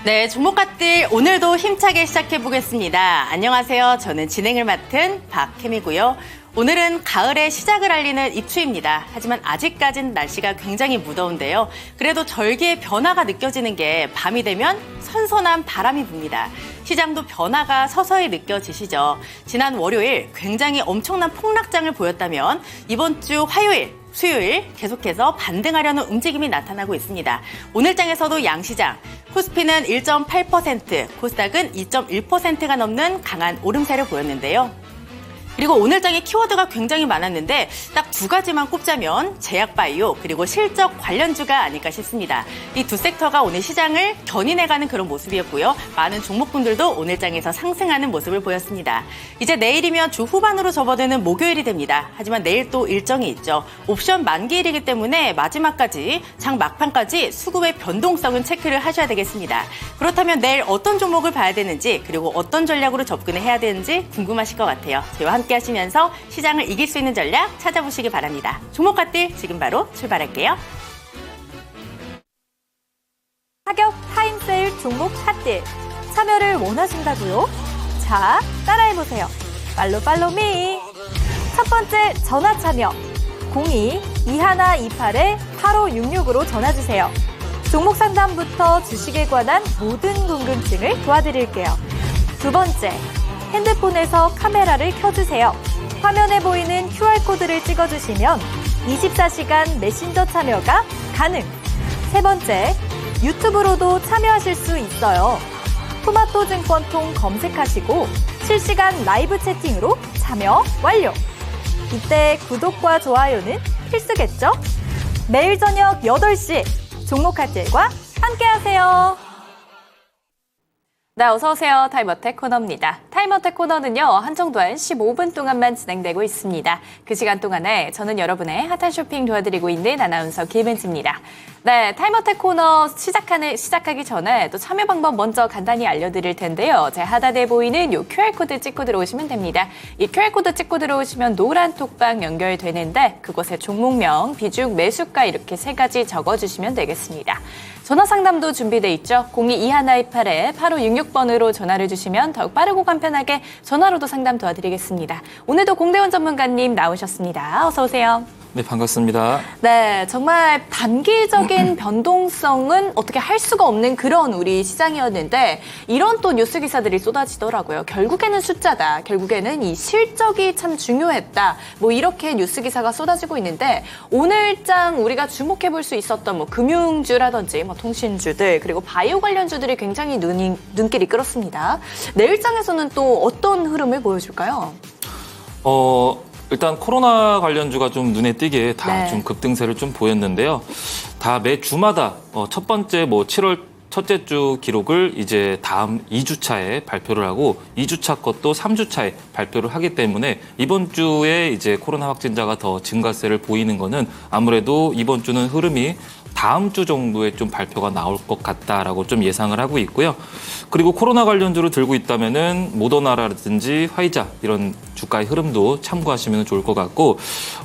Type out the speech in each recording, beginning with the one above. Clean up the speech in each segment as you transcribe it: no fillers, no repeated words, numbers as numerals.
네, 종목갓들 오늘도 힘차게 시작해 보겠습니다. 안녕하세요. 저는 진행을 맡은 박혜미고요. 오늘은 가을의 시작을 알리는 입추입니다. 하지만 아직까진 날씨가 굉장히 무더운데요. 그래도 절기의 변화가 느껴지는 게 밤이 되면 선선한 바람이 붑니다. 시장도 변화가 서서히 느껴지시죠. 지난 월요일 굉장히 엄청난 폭락장을 보였다면 이번 주 화요일, 수요일 계속해서 반등하려는 움직임이 나타나고 있습니다. 오늘 장에서도 양시장, 코스피는 1.8%, 코스닥은 2.1%가 넘는 강한 오름세를 보였는데요. 그리고 오늘 장의 키워드가 굉장히 많았는데 딱 두 가지만 꼽자면 제약바이오 그리고 실적 관련주가 아닐까 싶습니다. 이 두 섹터가 오늘 시장을 견인해가는 그런 모습이었고요. 많은 종목분들도 오늘 장에서 상승하는 모습을 보였습니다. 이제 내일이면 주 후반으로 접어드는 목요일이 됩니다. 하지만 내일 또 일정이 있죠. 옵션 만기일이기 때문에 마지막까지 장 막판까지 수급의 변동성은 체크를 하셔야 되겠습니다. 그렇다면 내일 어떤 종목을 봐야 되는지 그리고 어떤 전략으로 접근을 해야 되는지 궁금하실 것 같아요. 저희와 함께 하시면서 시장을 이길 수 있는 전략 찾아보시기 바랍니다. 종목갓들 지금 바로 출발할게요. 가격 타임세일 종목 핫딜 참여를 원하신다고요? 자, 따라해보세요. 팔로미. 첫 번째 전화 참여 02-2128-8566으로 전화주세요. 종목 상담부터 주식에 관한 모든 궁금증을 도와드릴게요. 두 번째, 핸드폰에서 카메라를 켜주세요. 화면에 보이는 QR코드를 찍어주시면 24시간 메신저 참여가 가능. 세 번째, 유튜브로도 참여하실 수 있어요. 토마토증권통 검색하시고 실시간 라이브 채팅으로 참여 완료. 이때 구독과 좋아요는 필수겠죠? 매일 저녁 8시 종목핫딜과 함께하세요. 네, 어서오세요. 타임어택 코너입니다. 타임어택 코너는요, 한정 동안 15분 동안만 진행되고 있습니다. 그 시간 동안에 저는 여러분의 핫한 쇼핑 도와드리고 있는 아나운서 김은지입니다. 네, 타임어택 코너 시작하기 전에 또 참여 방법 먼저 간단히 알려드릴 텐데요. 제 하단에 보이는 이 QR코드 찍고 들어오시면 됩니다. 이 QR코드 찍고 들어오시면 노란 톡방 연결되는데 그곳에 종목명, 비중, 매수가 이렇게 세 가지 적어주시면 되겠습니다. 전화 상담도 준비돼 있죠. 02-2128-8566번으로 전화를 주시면 더욱 빠르고 간편하게 전화로도 상담 도와드리겠습니다. 오늘도 공대원 전문가님 나오셨습니다. 어서 오세요. 네, 반갑습니다. 네, 정말 단기적인 변동성은 어떻게 할 수가 없는 그런 우리 시장이었는데 이런 또 뉴스 기사들이 쏟아지더라고요. 결국에는 숫자다. 결국에는 이 실적이 참 중요했다. 뭐 이렇게 뉴스 기사가 쏟아지고 있는데 오늘장 우리가 주목해 볼 수 있었던 뭐 금융주라든지 뭐 통신주들 그리고 바이오 관련주들이 굉장히 눈길이 끌었습니다. 내일장에서는 또 어떤 흐름을 보여줄까요? 일단 코로나 관련주가 좀 눈에 띄게 다 네. 좀 급등세를 좀 보였는데요. 다 매 주마다 첫 번째 7월 첫째 주 기록을 이제 다음 2주차에 발표를 하고 2주차 것도 3주차에 발표를 하기 때문에 이번 주에 이제 코로나 확진자가 더 증가세를 보이는 거는 아무래도 이번 주는 흐름이 다음 주 정도에 좀 발표가 나올 것 같다라고 좀 예상을 하고 있고요. 그리고 코로나 관련주를 들고 있다면은 모더나라든지 화이자 이런 주가의 흐름도 참고하시면 좋을 것 같고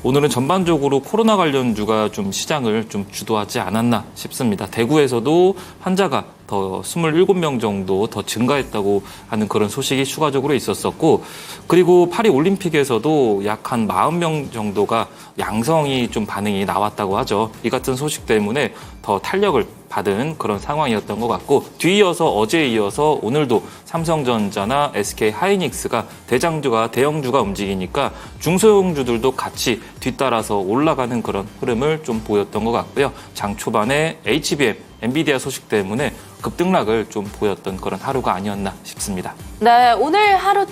오늘은 전반적으로 코로나 관련주가 좀 시장을 좀 주도하지 않았나 싶습니다. 대구에서도 환자가 더 27명 정도 더 증가했다고 하는 그런 소식이 추가적으로 있었었고 그리고 파리 올림픽에서도 약 한 40명 정도가 양성이 좀 반응이 나왔다고 하죠. 이 같은 소식 때문에 더 탄력을 받은 그런 상황이었던 것 같고 뒤이어서 어제에 이어서 오늘도 삼성전자나 SK하이닉스가 대형주가 움직이니까 중소형주들도 같이 뒤따라서 올라가는 그런 흐름을 좀 보였던 것 같고요. 장 초반에 HBM, 엔비디아 소식 때문에 급등락을 좀 보였던 그런 하루가 아니었나 싶습니다. 네, 오늘 하루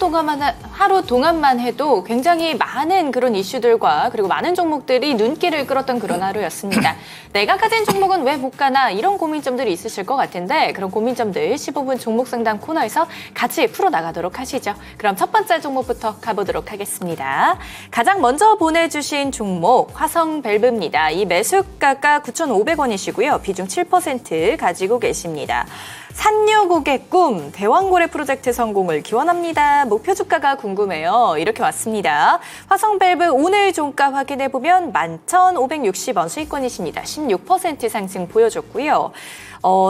동안만 해도 굉장히 많은 그런 이슈들과 그리고 많은 종목들이 눈길을 끌었던 그런 하루였습니다. 내가 가진 종목은 왜 못 가나 이런 고민점들이 있으실 것 같은데 그런 고민점들 15분 종목 상담 코너에서 같이 풀어나가도록 하시죠. 그럼 첫 번째 종목부터 가보도록 하겠습니다. 가장 먼저 보내주신 종목 화성밸브입니다. 이 매수가가 9,500원이시고요. 비중 7% 가지고 계십니다. 있습니다. 산유국의 꿈, 대왕고래 프로젝트 성공을 기원합니다. 목표 주가가 궁금해요. 이렇게 왔습니다. 화성밸브 오늘 종가 확인해보면 11,560원 수익권이십니다. 16% 상승 보여줬고요.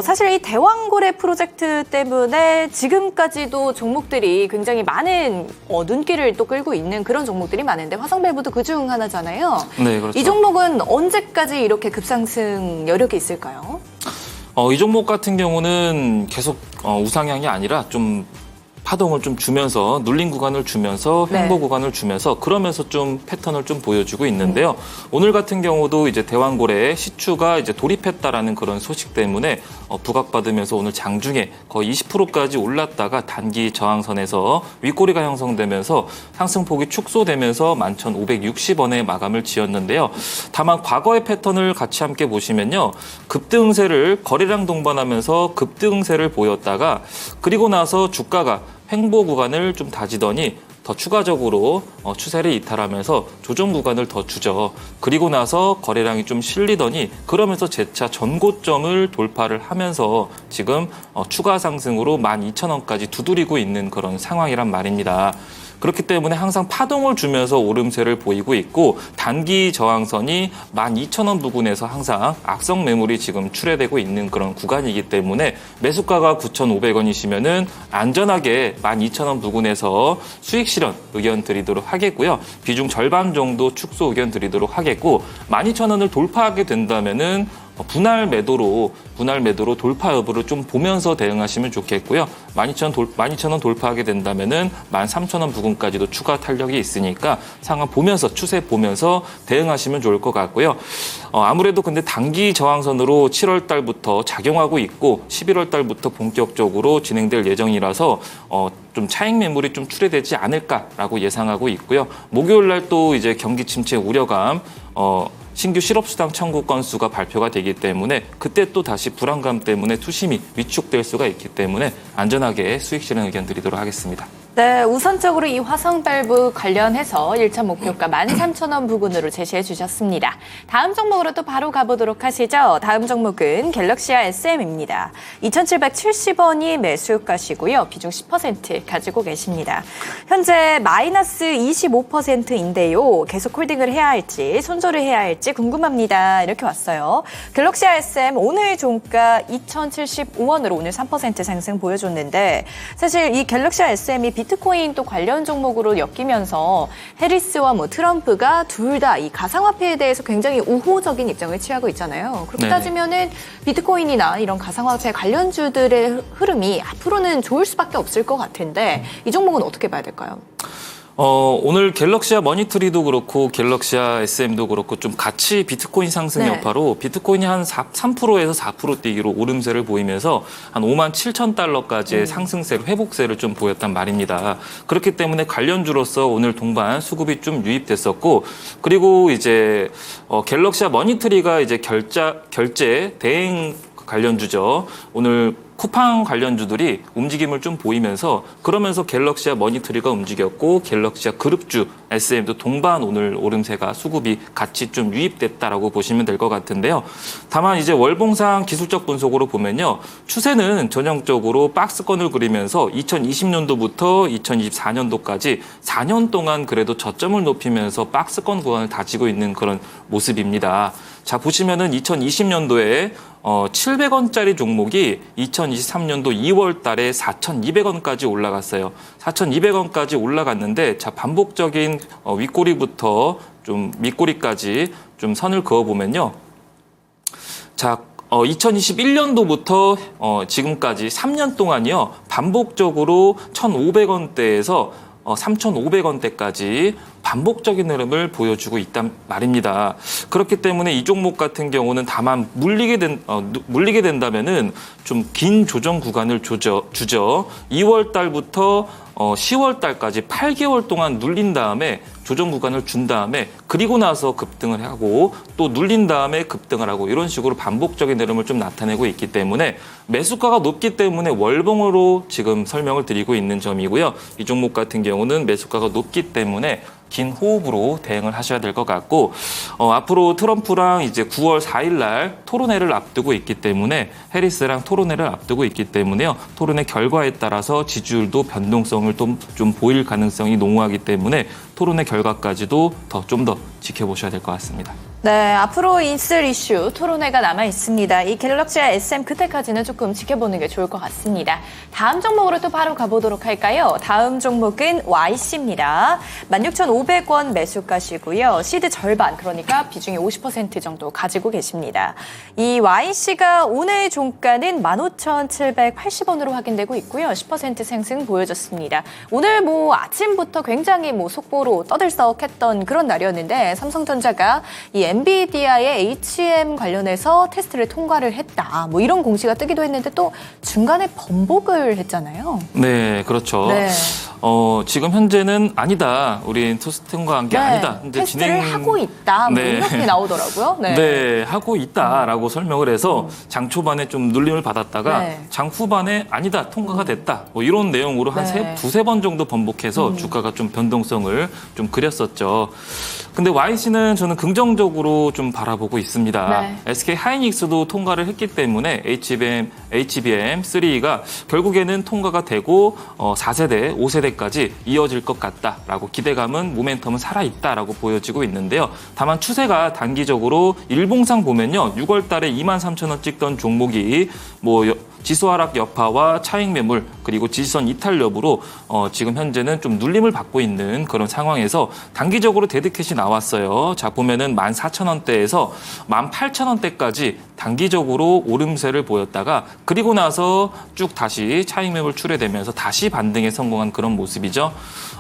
사실 이 대왕고래 프로젝트 때문에 지금까지도 종목들이 굉장히 많은 눈길을 또 끌고 있는 그런 종목들이 많은데 화성밸브도 그중 하나잖아요. 네, 그렇죠. 이 종목은 언제까지 이렇게 급상승 여력이 있을까요? 이 종목 같은 경우는 계속 우상향이 아니라 좀 파동을 좀 주면서 눌린 구간을 주면서 횡보 네. 구간을 주면서 그러면서 좀 패턴을 좀 보여주고 있는데요. 오늘 같은 경우도 이제 대왕고래 시추가 이제 돌입했다라는 그런 소식 때문에 부각받으면서 오늘 장중에 거의 20%까지 올랐다가 단기 저항선에서 윗꼬리가 형성되면서 상승폭이 축소되면서 11,560원에 마감을 지었는데요. 다만 과거의 패턴을 같이 함께 보시면요. 급등세를 거래량 동반하면서 급등세를 보였다가 그리고 나서 주가가 횡보 구간을 좀 다지더니 더 추가적으로 추세를 이탈하면서 조정 구간을 더 주죠. 그리고 나서 거래량이 좀 실리더니 그러면서 재차 전고점을 돌파를 하면서 지금 추가 상승으로 12,000원까지 두드리고 있는 그런 상황이란 말입니다. 그렇기 때문에 항상 파동을 주면서 오름세를 보이고 있고 단기 저항선이 12,000원 부근에서 항상 악성 매물이 지금 출회되고 있는 그런 구간이기 때문에 매수가가 9,500원이시면은 안전하게 12,000원 부근에서 수익 실현 의견 드리도록 하겠고요. 비중 절반 정도 축소 의견 드리도록 하겠고 12,000원을 돌파하게 된다면은 분할 매도로 돌파 여부를 좀 보면서 대응하시면 좋겠고요. 12,000원 돌파하게 된다면은 13,000원 부근까지도 추가 탄력이 있으니까 상황 보면서 추세 보면서 대응하시면 좋을 것 같고요. 아무래도 근데 단기 저항선으로 7월 달부터 작용하고 있고 11월 달부터 본격적으로 진행될 예정이라서 좀 차익 매물이 좀 출회되지 않을까라고 예상하고 있고요. 목요일 날 또 이제 경기 침체 우려감 신규 실업수당 청구 건수가 발표가 되기 때문에 그때 또 다시 불안감 때문에 투심이 위축될 수가 있기 때문에 안전하게 수익 실현 의견 드리도록 하겠습니다. 네, 우선적으로 이 화성밸브 관련해서 1차 목표가 13,000원 부근으로 제시해 주셨습니다. 다음 종목으로 또 바로 가보도록 하시죠. 다음 종목은 갤럭시아 SM입니다. 2,770원이 매수가시고요. 비중 10% 가지고 계십니다. 현재 마이너스 25%인데요. 계속 홀딩을 해야 할지 손절을 해야 할지 궁금합니다. 이렇게 왔어요. 갤럭시아 SM 오늘 종가 2,075원으로 오늘 3% 상승 보여줬는데 사실 이 갤럭시아 SM이 비트코인 또 관련 종목으로 엮이면서 해리스와 트럼프가 둘 다 이 가상화폐에 대해서 굉장히 우호적인 입장을 취하고 있잖아요. 그렇게 네네. 따지면은 비트코인이나 이런 가상화폐 관련주들의 흐름이 앞으로는 좋을 수밖에 없을 것 같은데 이 종목은 어떻게 봐야 될까요? 오늘 갤럭시아 머니터리도 그렇고 갤럭시아 SM도 그렇고 좀 같이 비트코인 상승 네. 여파로 비트코인이 한 3%에서 4% 뛰기로 오름세를 보이면서 한 57,000달러까지의 상승세를 회복세를 좀 보였단 말입니다. 그렇기 때문에 관련주로서 오늘 동반 수급이 좀 유입됐었고 그리고 이제 갤럭시아 머니터리가 이제 결제 대행 관련주죠. 오늘 쿠팡 관련주들이 움직임을 좀 보이면서 그러면서 갤럭시아 머니터리가 움직였고 갤럭시아 그룹주 SM도 동반 오늘 오름세가 수급이 같이 좀 유입됐다라고 보시면 될 것 같은데요. 다만 이제 월봉상 기술적 분석으로 보면요. 추세는 전형적으로 박스권을 그리면서 2020년도부터 2024년도까지 4년 동안 그래도 저점을 높이면서 박스권 구간을 다지고 있는 그런 모습입니다. 자, 보시면은 2020년도에 700원짜리 종목이 2023년도 2월 달에 4,200원까지 올라갔어요. 4,200원까지 올라갔는데 자, 반복적인 윗꼬리부터 좀 밑꼬리까지 좀 선을 그어 보면요. 자, 2021년도부터 지금까지 3년 동안이요. 반복적으로 1,500원대에서 3,500원대까지 반복적인 흐름을 보여주고 있단 말입니다. 그렇기 때문에 이 종목 같은 경우는 다만 물리게 된다면은 좀 긴 조정 구간을 주죠. 2월 달부터 10월 달까지 8개월 동안 눌린 다음에 조정 구간을 준 다음에 그리고 나서 급등을 하고 또 눌린 다음에 급등을 하고 이런 식으로 반복적인 흐름을 좀 나타내고 있기 때문에 매수가가 높기 때문에 월봉으로 지금 설명을 드리고 있는 점이고요. 이 종목 같은 경우는 매수가가 높기 때문에 긴 호흡으로 대응을 하셔야 될 것 같고 앞으로 트럼프랑 이제 9월 4일 날 토론회를 앞두고 있기 때문에 해리스랑 토론회를 앞두고 있기 때문에요. 토론회 결과에 따라서 지지율도 변동성을 좀 보일 가능성이 농후하기 때문에 토론회 결과까지도 좀 더 지켜보셔야 될 것 같습니다. 네, 앞으로 있을 이슈 토론회가 남아 있습니다. 이 갤럭시와 SM 그때까지는 조금 지켜보는 게 좋을 것 같습니다. 다음 종목으로 또 바로 가보도록 할까요? 다음 종목은 YC입니다. 16,500원 매수가시고요. 시드 절반, 그러니까 비중이 50% 정도 가지고 계십니다. 이 YC가 오늘 종가는 15,780원으로 확인되고 있고요. 10% 상승 보여줬습니다. 오늘 아침부터 굉장히 속보로 떠들썩했던 그런 날이었는데 삼성전자가 이 엔비디아의 HM 관련해서 테스트를 통과를 했다. 이런 공시가 뜨기도 했는데 또 중간에 번복을 했잖아요. 네, 그렇죠. 네. 지금 현재는 아니다. 우린 테스트 통과한 게 아니다. 현재 테스트를 하고 있다. 이렇게 나오더라고요. 네, 하고 있다라고 설명을 해서 장 초반에 좀 눌림을 받았다가 장 후반에 아니다. 통과가 됐다. 이런 내용으로 한 두세 번 정도 번복해서 주가가 좀 변동성을 좀 그렸었죠. 근데 YC는 저는 긍정적으로 좀 바라보고 있습니다. SK 하이닉스도 통과를 했기 때문에 HBM3가 결국에는 통과가 되고 4세대, 5세대까지 이어질 것 같다라고 기대감은 모멘텀은 살아있다라고 보여지고 있는데요. 다만 추세가 단기적으로 일봉상 보면요. 6월 달에 23,000원 찍던 종목이 지수 하락 여파와 차익 매물 그리고 지지선 이탈 여부로 지금 현재는 좀 눌림을 받고 있는 그런 상황에서 단기적으로 데드캣이 나왔어요. 자, 보면은 14,000원대에서 18,000원대까지 단기적으로 오름세를 보였다가 그리고 나서 쭉 다시 차익 매물 출회되면서 다시 반등에 성공한 그런 모습이죠.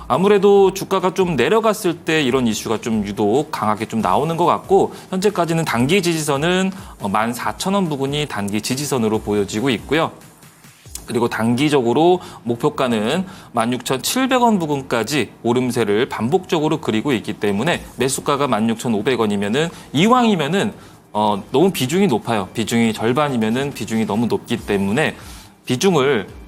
아무래도 주가가 좀 내려갔을 때 이런 이슈가 좀 유독 강하게 좀 나오는 것 같고 현재까지는 단기 지지선은 14,000원 부근이 단기 지지선으로 보여지고 있고요. 그리고 단기적으로 목표가는 16,700원 부근까지 오름세를 반복적으로 그리고 있기 때문에 매수가가 16,500원이면은 이왕이면은 너무 비중이 높아요. 비중이 절반이면은 비중이 너무 높기 때문에 비중을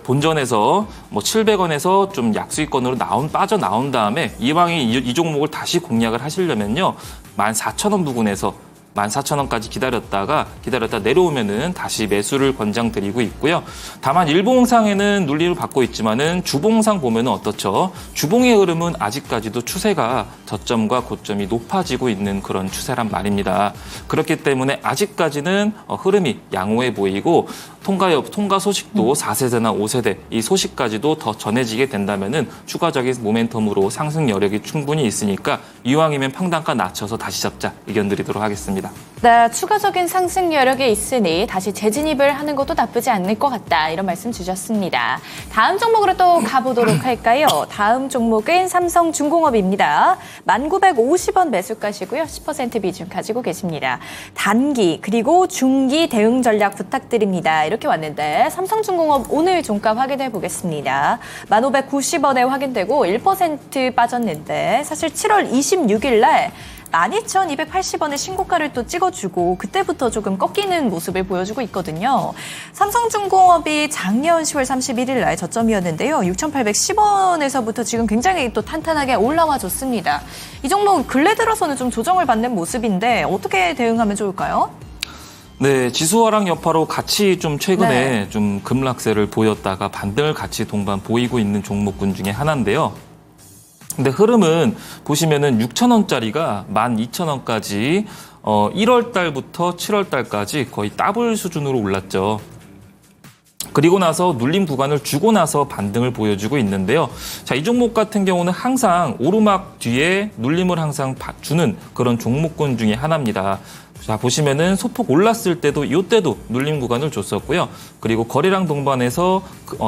본전에서 700원에서 좀 약수익권으로 빠져나온 다음에 이왕이 이 종목을 다시 공략을 하시려면요. 14,000원 부근에서 14,000원까지 기다렸다 내려오면은 다시 매수를 권장드리고 있고요. 다만 일봉상에는 눌림을 받고 있지만은 주봉상 보면은 어떻죠? 주봉의 흐름은 아직까지도 추세가 저점과 고점이 높아지고 있는 그런 추세란 말입니다. 그렇기 때문에 아직까지는 흐름이 양호해 보이고 통과 소식도 4세대나 5세대 이 소식까지도 더 전해지게 된다면은 추가적인 모멘텀으로 상승 여력이 충분히 있으니까 이왕이면 평단가 낮춰서 다시 잡자 의견 드리도록 하겠습니다. 네, 추가적인 상승 여력이 있으니 다시 재진입을 하는 것도 나쁘지 않을 것 같다. 이런 말씀 주셨습니다. 다음 종목으로 또 가보도록 할까요? 다음 종목은 삼성중공업입니다. 1,950원 매수가시고요. 10% 비중 가지고 계십니다. 단기 그리고 중기 대응 전략 부탁드립니다. 이렇게 왔는데 삼성중공업 오늘 종가 확인해 보겠습니다. 1,590원에 확인되고 1% 빠졌는데 사실 7월 26일 날 12,280원의 신고가를 또 찍어주고 그때부터 조금 꺾이는 모습을 보여주고 있거든요. 삼성중공업이 작년 10월 31일 날 저점이었는데요. 6,810원에서부터 지금 굉장히 또 탄탄하게 올라와 줬습니다. 이 종목 근래 들어서는 좀 조정을 받는 모습인데 어떻게 대응하면 좋을까요? 네, 지수 하락 여파로 같이 좀 최근에 좀 급락세를 보였다가 반등을 같이 동반 보이고 있는 종목군 중에 하나인데요. 근데 흐름은 보시면은 6,000원짜리가 12,000원까지 1월 달부터 7월 달까지 거의 더블 수준으로 올랐죠. 그리고 나서 눌림 구간을 주고 나서 반등을 보여주고 있는데요. 자, 이 종목 같은 경우는 항상 오르막 뒤에 눌림을 항상 주는 그런 종목군 중에 하나입니다. 자, 보시면은 소폭 올랐을 때도 이때도 눌림 구간을 줬었고요. 그리고 거래량 동반해서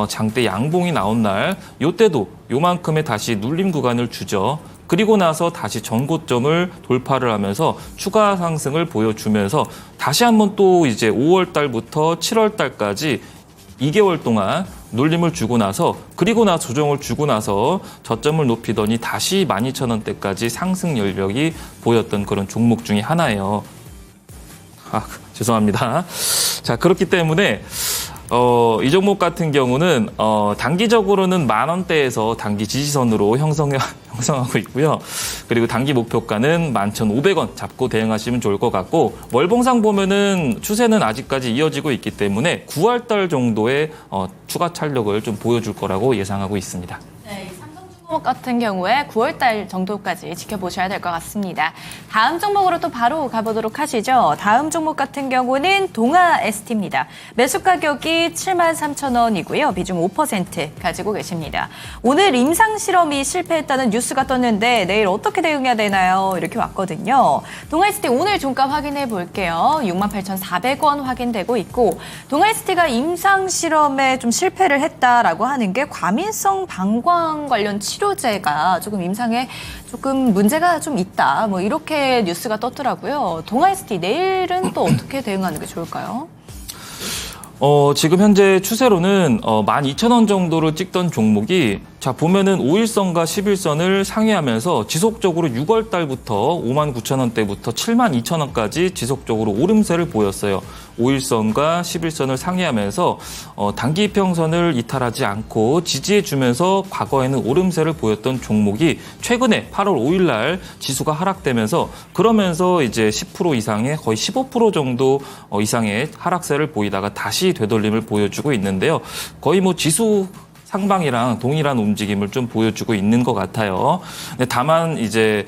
장대 양봉이 나온 날 이때도 요만큼의 다시 눌림 구간을 주죠. 그리고 나서 다시 전고점을 돌파를 하면서 추가 상승을 보여주면서 다시 한번 또 이제 5월 달부터 7월 달까지 2개월 동안 눌림을 주고 나서 그리고 나서 조정을 주고 나서 저점을 높이더니 다시 12,000원대까지 상승 열력이 보였던 그런 종목 중에 하나예요. 죄송합니다. 자, 그렇기 때문에 이 종목 같은 경우는 단기적으로는 10,000원대에서 단기 지지선으로 형성하고 있고요. 그리고 단기 목표가는 11,500원 잡고 대응하시면 좋을 것 같고 월봉상 보면은 추세는 아직까지 이어지고 있기 때문에 9월 달 정도의 추가 탄력을 좀 보여줄 거라고 예상하고 있습니다. 네, 삼성중공업 같은 경우에 9월 달 정도까지 지켜보셔야 될 것 같습니다. 다음 종목으로 또 바로 가보도록 하시죠. 다음 종목 같은 경우는 동아 ST입니다. 매수 가격이 73,000원이고요. 비중 5% 가지고 계십니다. 오늘 임상 실험이 실패했다는 뉴스가 떴는데 내일 어떻게 대응해야 되나요? 이렇게 왔거든요. 동아 ST 오늘 종가 확인해 볼게요. 68,400원 확인되고 있고 동아 ST가 임상 실험에 좀 실패를 했다라고 하는 게 과민성 방광 관련 치료제가 조금 임상에 조금 문제가 좀 있다. 뭐 이렇게 뉴스가 떴더라고요. 동아 ST 내일은 또 어떻게 대응하는 게 좋을까요? 지금 현재 추세로는 12,000원 정도를 찍던 종목이 자 보면은 5일선과 10일선을 상회하면서 지속적으로 6월 달부터 59,000원대부터 72,000원까지 지속적으로 오름세를 보였어요. 5일선과 10일선을 상회하면서 단기 평선을 이탈하지 않고 지지해주면서 과거에는 오름세를 보였던 종목이 최근에 8월 5일 날 지수가 하락되면서 그러면서 이제 10% 이상의 거의 15% 정도 이상의 하락세를 보이다가 다시 되돌림을 보여주고 있는데요. 거의 뭐 지수 상방이랑 동일한 움직임을 좀 보여주고 있는 것 같아요. 근데 다만 이제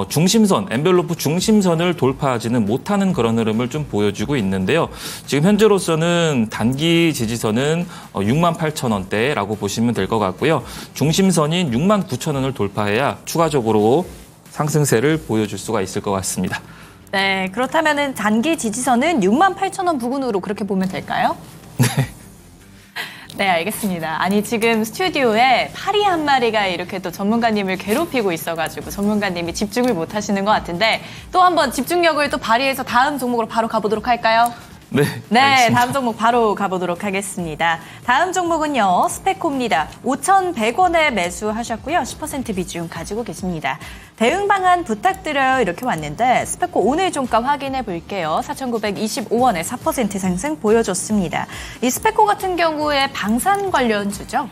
중심선, 엔벨로프 중심선을 돌파하지는 못하는 그런 흐름을 좀 보여주고 있는데요. 지금 현재로서는 단기 지지선은 68,000원대라고 보시면 될 것 같고요. 중심선인 69,000원을 돌파해야 추가적으로 상승세를 보여줄 수가 있을 것 같습니다. 네, 그렇다면은 단기 지지선은 68,000원 부근으로 그렇게 보면 될까요? 네. 네, 알겠습니다. 아니, 지금 스튜디오에 파리 한 마리가 이렇게 또 전문가님을 괴롭히고 있어가지고 전문가님이 집중을 못 하시는 것 같은데 또 한번 집중력을 또 발휘해서 다음 종목으로 바로 가보도록 할까요? 네, 네, 알겠습니다. 다음 종목 바로 가보도록 하겠습니다. 다음 종목은요, 스페코입니다. 5,100원에 매수하셨고요. 10% 비중 가지고 계십니다. 대응 방안 부탁드려요. 이렇게 왔는데 스페코 오늘 종가 확인해 볼게요. 4,925원에 4% 상승 보여줬습니다. 이 스페코 같은 경우에 방산 관련주죠?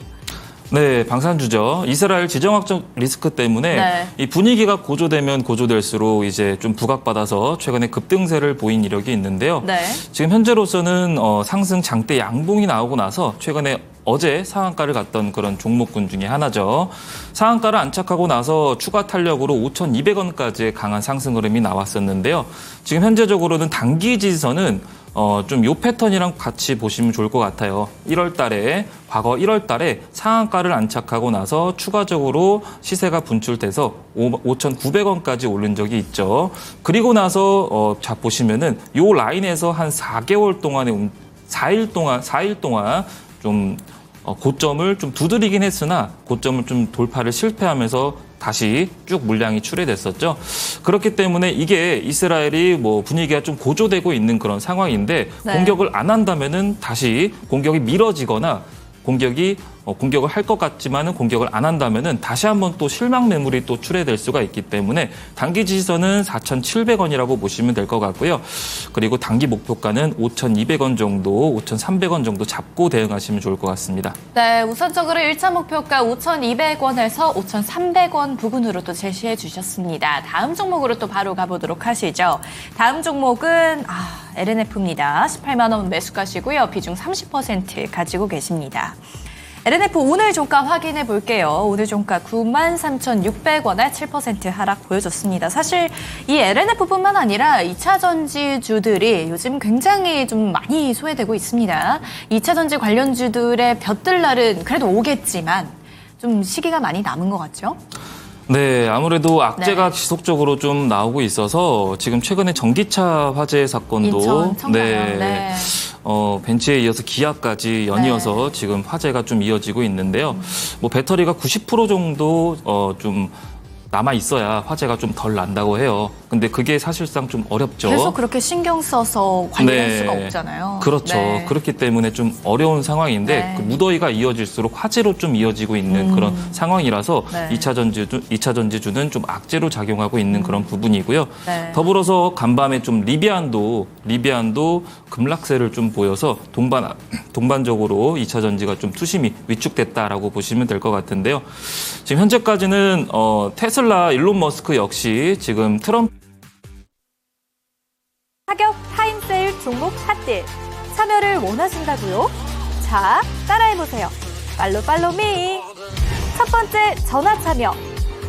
네, 방산주죠. 이스라엘 지정학적 리스크 때문에 네. 이 분위기가 고조되면 고조될수록 이제 좀 부각받아서 최근에 급등세를 보인 이력이 있는데요. 네. 지금 현재로서는 상승 장대 양봉이 나오고 나서 최근에 어제 상한가를 갔던 그런 종목군 중에 하나죠. 상한가를 안착하고 나서 추가 탄력으로 5,200원까지의 강한 상승 흐름이 나왔었는데요. 지금 현재적으로는 단기 지지선은 좀 요 패턴이랑 같이 보시면 좋을 것 같아요. 과거 1월 달에 상한가를 안착하고 나서 추가적으로 시세가 분출돼서 5,900원까지 오른 적이 있죠. 그리고 나서 자 보시면은 요 라인에서 한 4개월 동안의 4일 동안 좀 고점을 좀 두드리긴 했으나 고점을 좀 돌파를 실패하면서 다시 쭉 물량이 출회됐었죠. 그렇기 때문에 이게 이스라엘이 뭐 분위기가 좀 고조되고 있는 그런 상황인데 네. 공격을 안 한다면은 다시 공격이 미뤄지거나 공격을 할 것 같지만은 공격을 안 한다면은 다시 한번 또 실망 매물이 또 출회될 수가 있기 때문에 단기 지지선은 4,700원이라고 보시면 될 것 같고요. 그리고 단기 목표가는 5,200원 정도, 5,300원 정도 잡고 대응하시면 좋을 것 같습니다. 네, 우선적으로 1차 목표가 5,200원에서 5,300원 부근으로 또 제시해 주셨습니다. 다음 종목으로 또 바로 가보도록 하시죠. 다음 종목은 LNF입니다. 18만 원 매수가시고요. 비중 30% 가지고 계십니다. LNF 오늘 종가 확인해 볼게요. 오늘 종가 93,600원에 7% 하락 보여줬습니다. 사실 이 LNF뿐만 아니라 2차 전지주들이 요즘 굉장히 좀 많이 소외되고 있습니다. 2차 전지 관련주들의 볕들 날은 그래도 오겠지만 좀 시기가 많이 남은 것 같죠? 네, 아무래도 악재가 지속적으로 좀 나오고 있어서 지금 최근에 전기차 화재 사건도 인천, 청담. 네. 벤츠에 이어서 기아까지 연이어서 지금 화재가 좀 이어지고 있는데요. 뭐 배터리가 90% 정도 좀 남아 있어야 화재가 좀 덜 난다고 해요. 근데 그게 사실상 좀 어렵죠. 계속 그렇게 신경 써서 관리할 네. 수가 없잖아요. 그렇죠. 네. 그렇기 때문에 좀 어려운 상황인데 네. 그 무더위가 이어질수록 화재로 좀 이어지고 있는 그런 상황이라서 네. 2차 전지주는 좀 악재로 작용하고 있는 그런 부분이고요. 네. 더불어서 간밤에 좀 리비안도 급락세를 좀 보여서 동반적으로 2차 전지가 좀 투심이 위축됐다라고 보시면 될 것 같은데요. 지금 현재까지는 테슬라 일론 머스크 역시 지금 트럼프 타격 타임세일 종목 핫딜 참여를 원하신다고요? 자, 따라해보세요. 팔로미. 첫 번째 전화 참여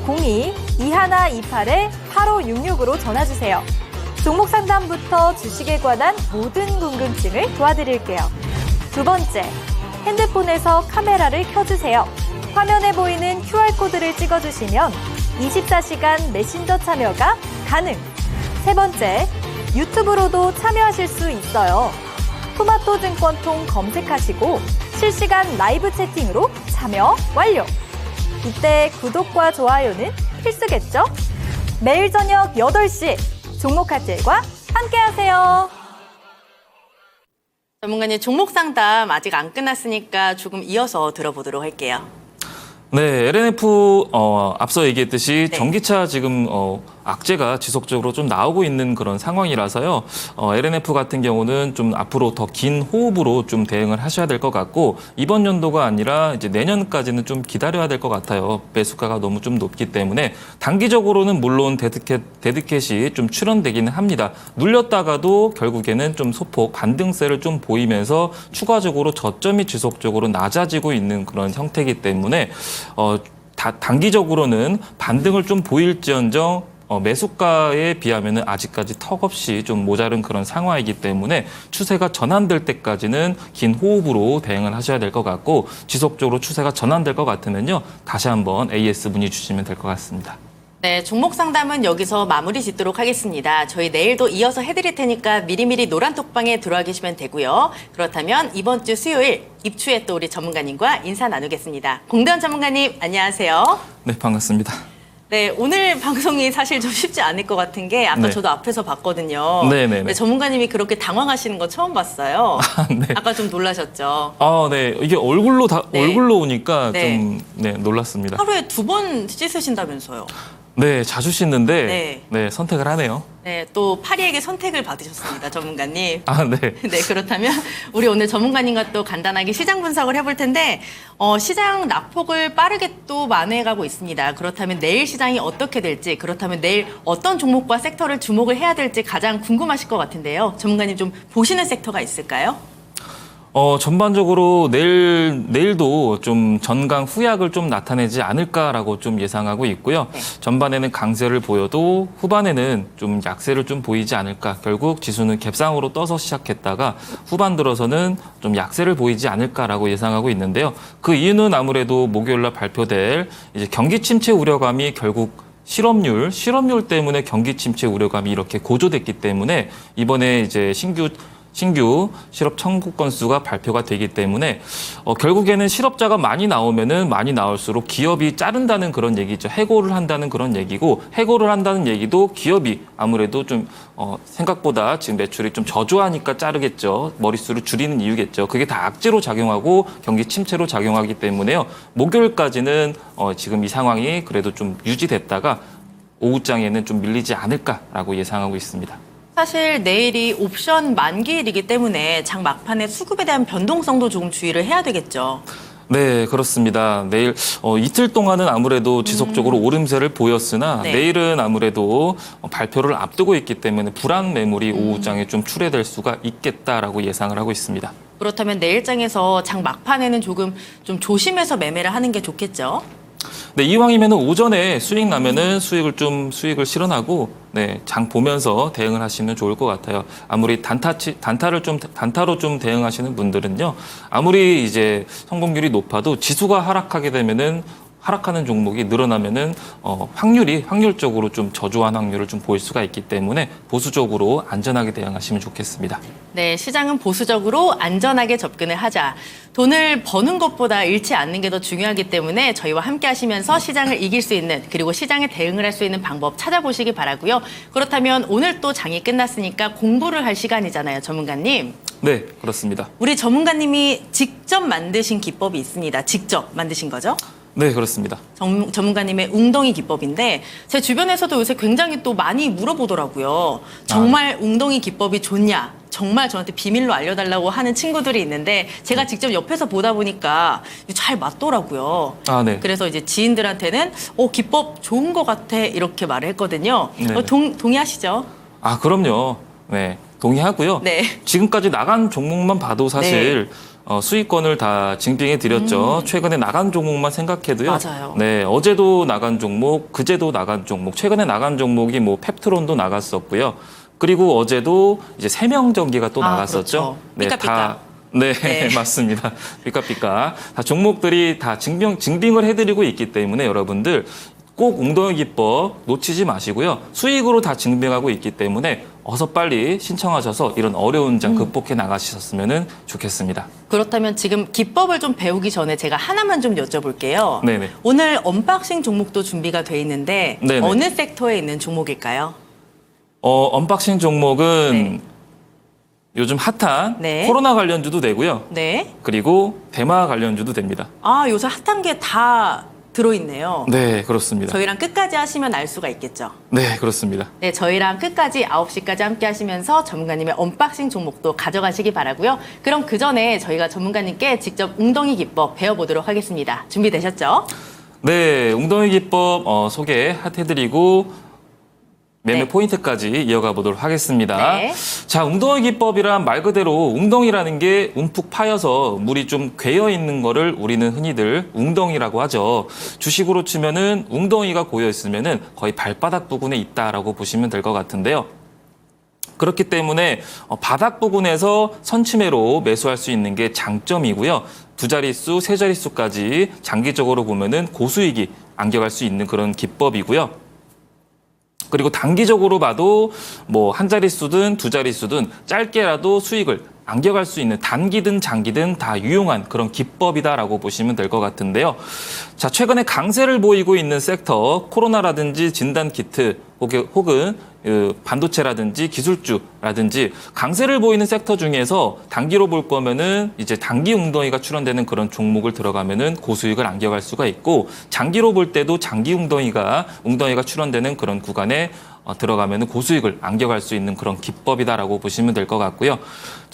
02-2128-8566으로 전화주세요. 종목 상담부터 주식에 관한 모든 궁금증을 도와드릴게요. 두 번째, 핸드폰에서 카메라를 켜주세요. 화면에 보이는 QR코드를 찍어주시면 24시간 메신저 참여가 가능. 세 번째, 유튜브로도 참여하실 수 있어요. 토마토 증권통 검색하시고 실시간 라이브 채팅으로 참여 완료. 이때 구독과 좋아요는 필수겠죠? 매일 저녁 8시 종목 핫딜과 함께하세요. 전문가님 종목 상담 아직 안 끝났으니까 조금 이어서 들어보도록 할게요. 네, LNF 앞서 얘기했듯이 네. 전기차 지금 악재가 지속적으로 좀 나오고 있는 그런 상황이라서요. LNF 같은 경우는 좀 앞으로 더 긴 호흡으로 좀 대응을 하셔야 될 것 같고 이번 연도가 아니라 이제 내년까지는 좀 기다려야 될 것 같아요. 매수가가 너무 좀 높기 때문에 단기적으로는 물론 데드캣이 좀 출현되기는 합니다. 눌렸다가도 결국에는 좀 소폭 반등세를 좀 보이면서 추가적으로 저점이 지속적으로 낮아지고 있는 그런 형태이기 때문에 단기적으로는 반등을 좀 보일지언정 매수가에 비하면은 아직까지 턱없이 좀 모자른 그런 상황이기 때문에 추세가 전환될 때까지는 긴 호흡으로 대응을 하셔야 될 것 같고 지속적으로 추세가 전환될 것 같으면요 다시 한번 AS 문의 주시면 될 것 같습니다. 네, 종목 상담은 여기서 마무리 짓도록 하겠습니다. 저희 내일도 이어서 해드릴 테니까 미리미리 노란톡방에 들어와 계시면 되고요. 그렇다면 이번 주 수요일 입추에 또 우리 전문가님과 인사 나누겠습니다. 공대원 전문가님 안녕하세요. 네, 반갑습니다. 네, 오늘 방송이 사실 좀 쉽지 않을 것 같은 게 아까 네. 저도 앞에서 봤거든요. 네네네. 네, 전문가님이 그렇게 당황하시는 거 처음 봤어요. 네. 아까 좀 놀라셨죠? 네. 이게 얼굴로 네. 얼굴로 오니까 네. 좀 놀랐습니다. 하루에 2번 씻으신다면서요? 네, 자주 씻는데 네. 네, 선택을 하네요. 네, 또 파리에게 선택을 받으셨습니다, 전문가님. 네. 네, 그렇다면 우리 오늘 전문가님과 또 간단하게 시장 분석을 해볼 텐데 시장 낙폭을 빠르게 또 만회해가고 있습니다. 그렇다면 내일 시장이 어떻게 될지, 그렇다면 내일 어떤 종목과 섹터를 주목을 해야 될지 가장 궁금하실 것 같은데요. 전문가님 좀 보시는 섹터가 있을까요? 전반적으로 내일도 좀 전강 후약을 좀 나타내지 않을까라고 좀 예상하고 있고요. 네. 전반에는 강세를 보여도 후반에는 좀 약세를 좀 보이지 않을까. 결국 지수는 갭상으로 떠서 시작했다가 후반 들어서는 좀 약세를 보이지 않을까라고 예상하고 있는데요. 그 이유는 아무래도 목요일 날 발표될 이제 경기 침체 우려감이 결국 실업률 때문에 경기 침체 우려감이 이렇게 고조됐기 때문에 이번에 이제 신규 실업 청구 건수가 발표가 되기 때문에 결국에는 실업자가 많이 나오면은 많이 나올수록 기업이 자른다는 그런 얘기죠. 해고를 한다는 그런 얘기고 해고를 한다는 얘기도 기업이 아무래도 좀 생각보다 지금 매출이 좀 저조하니까 자르겠죠. 머릿수를 줄이는 이유겠죠. 그게 다 악재로 작용하고 경기 침체로 작용하기 때문에요. 목요일까지는 지금 이 상황이 그래도 좀 유지됐다가 오후장에는 좀 밀리지 않을까라고 예상하고 있습니다. 사실 내일이 옵션 만기일이기 때문에 장 막판에 수급에 대한 변동성도 조금 주의를 해야 되겠죠. 네, 그렇습니다. 내일 이틀 동안은 아무래도 지속적으로 오름세를 보였으나 네. 내일은 아무래도 발표를 앞두고 있기 때문에 불안 매물이 오후장에 좀 출회될 수가 있겠다라고 예상을 하고 있습니다. 그렇다면 내일장에서 장 막판에는 조금 좀 조심해서 매매를 하는 게 좋겠죠. 네, 이왕이면 오전에 수익 나면은 수익을 실현하고 장 보면서 대응을 하시면 좋을 것 같아요. 아무리 단타로 좀 대응하시는 분들은요. 아무리 이제 성공률이 높아도 지수가 하락하게 되면은 하락하는 종목이 늘어나면은 확률적으로 좀 저조한 확률을 좀 보일 수가 있기 때문에 보수적으로 안전하게 대응하시면 좋겠습니다. 네, 시장은 보수적으로 안전하게 접근을 하자. 돈을 버는 것보다 잃지 않는 게 더 중요하기 때문에 저희와 함께 하시면서 시장을 이길 수 있는 그리고 시장에 대응을 할 수 있는 방법 찾아보시기 바라고요. 그렇다면 오늘 또 장이 끝났으니까 공부를 할 시간이잖아요, 전문가님. 네, 그렇습니다. 우리 전문가님이 직접 만드신 기법이 있습니다. 직접 만드신 거죠? 네, 그렇습니다. 전문가님의 웅덩이 기법인데 제 주변에서도 요새 굉장히 또 많이 물어보더라고요. 정말 웅덩이 기법이 좋냐? 정말 저한테 비밀로 알려달라고 하는 친구들이 있는데 제가 직접 옆에서 보다 보니까 잘 맞더라고요. 아, 네. 그래서 이제 지인들한테는 기법 좋은 것 같아 이렇게 말을 했거든요. 네네. 동의하시죠? 아, 그럼요. 네, 동의하고요. 네. 지금까지 나간 종목만 봐도 사실 수익권을 다 증빙해 드렸죠. 최근에 나간 종목만 생각해도요. 맞아요. 네, 어제도 나간 종목, 그제도 나간 종목, 최근에 나간 종목이 뭐 펩트론도 나갔었고요. 그리고 어제도 이제 세명전기가 또 나갔었죠. 그렇죠. 네, 삐까삐까. 네, 네. 맞습니다. 삐까삐까. 다 종목들이 다 증빙을 해드리고 있기 때문에 여러분들 꼭 웅덩이 기법 놓치지 마시고요. 수익으로 다 증빙하고 있기 때문에 어서 빨리 신청하셔서 이런 어려운 장 극복해 나가셨으면 좋겠습니다. 그렇다면 지금 기법을 좀 배우기 전에 제가 하나만 좀 여쭤볼게요. 네네. 오늘 언박싱 종목도 준비가 돼 있는데 네네. 어느 섹터에 있는 종목일까요? 언박싱 종목은 네. 요즘 핫한 네. 코로나 관련주도 되고요. 네. 그리고 대마 관련주도 됩니다. 아, 요새 핫한 게 다 들어있네요. 네, 그렇습니다. 저희랑 끝까지 하시면 알 수가 있겠죠. 네, 그렇습니다. 네, 저희랑 끝까지 9시까지 함께 하시면서 전문가님의 언박싱 종목도 가져가시기 바라고요. 그럼 그 전에 저희가 전문가님께 직접 웅덩이 기법 배워보도록 하겠습니다. 준비되셨죠? 네, 웅덩이 기법 소개해드리고 매매 네. 포인트까지 이어가 보도록 하겠습니다. 네. 자, 웅덩이 기법이란 말 그대로 웅덩이라는 게 움푹 파여서 물이 좀 괴어 있는 거를 우리는 흔히들 웅덩이라고 하죠. 주식으로 치면은 웅덩이가 고여 있으면은 거의 발바닥 부근에 있다라고 보시면 될 것 같은데요. 그렇기 때문에 바닥 부근에서 선침해로 매수할 수 있는 게 장점이고요. 두 자릿수, 세 자릿수까지 장기적으로 보면은 고수익이 안겨갈 수 있는 그런 기법이고요. 그리고 단기적으로 봐도 뭐 한 자릿수든 두 자릿수든 짧게라도 수익을 안겨갈 수 있는 단기든 장기든 다 유용한 그런 기법이다라고 보시면 될 것 같은데요. 자, 최근에 강세를 보이고 있는 섹터, 코로나라든지 진단키트 혹은 반도체라든지 기술주라든지 강세를 보이는 섹터 중에서 단기로 볼 거면은 이제 단기 웅덩이가 출현되는 그런 종목을 들어가면은 고수익을 안겨갈 수가 있고, 장기로 볼 때도 장기 웅덩이가 출현되는 그런 구간에 들어가면은 고수익을 안겨갈 수 있는 그런 기법이다라고 보시면 될 것 같고요.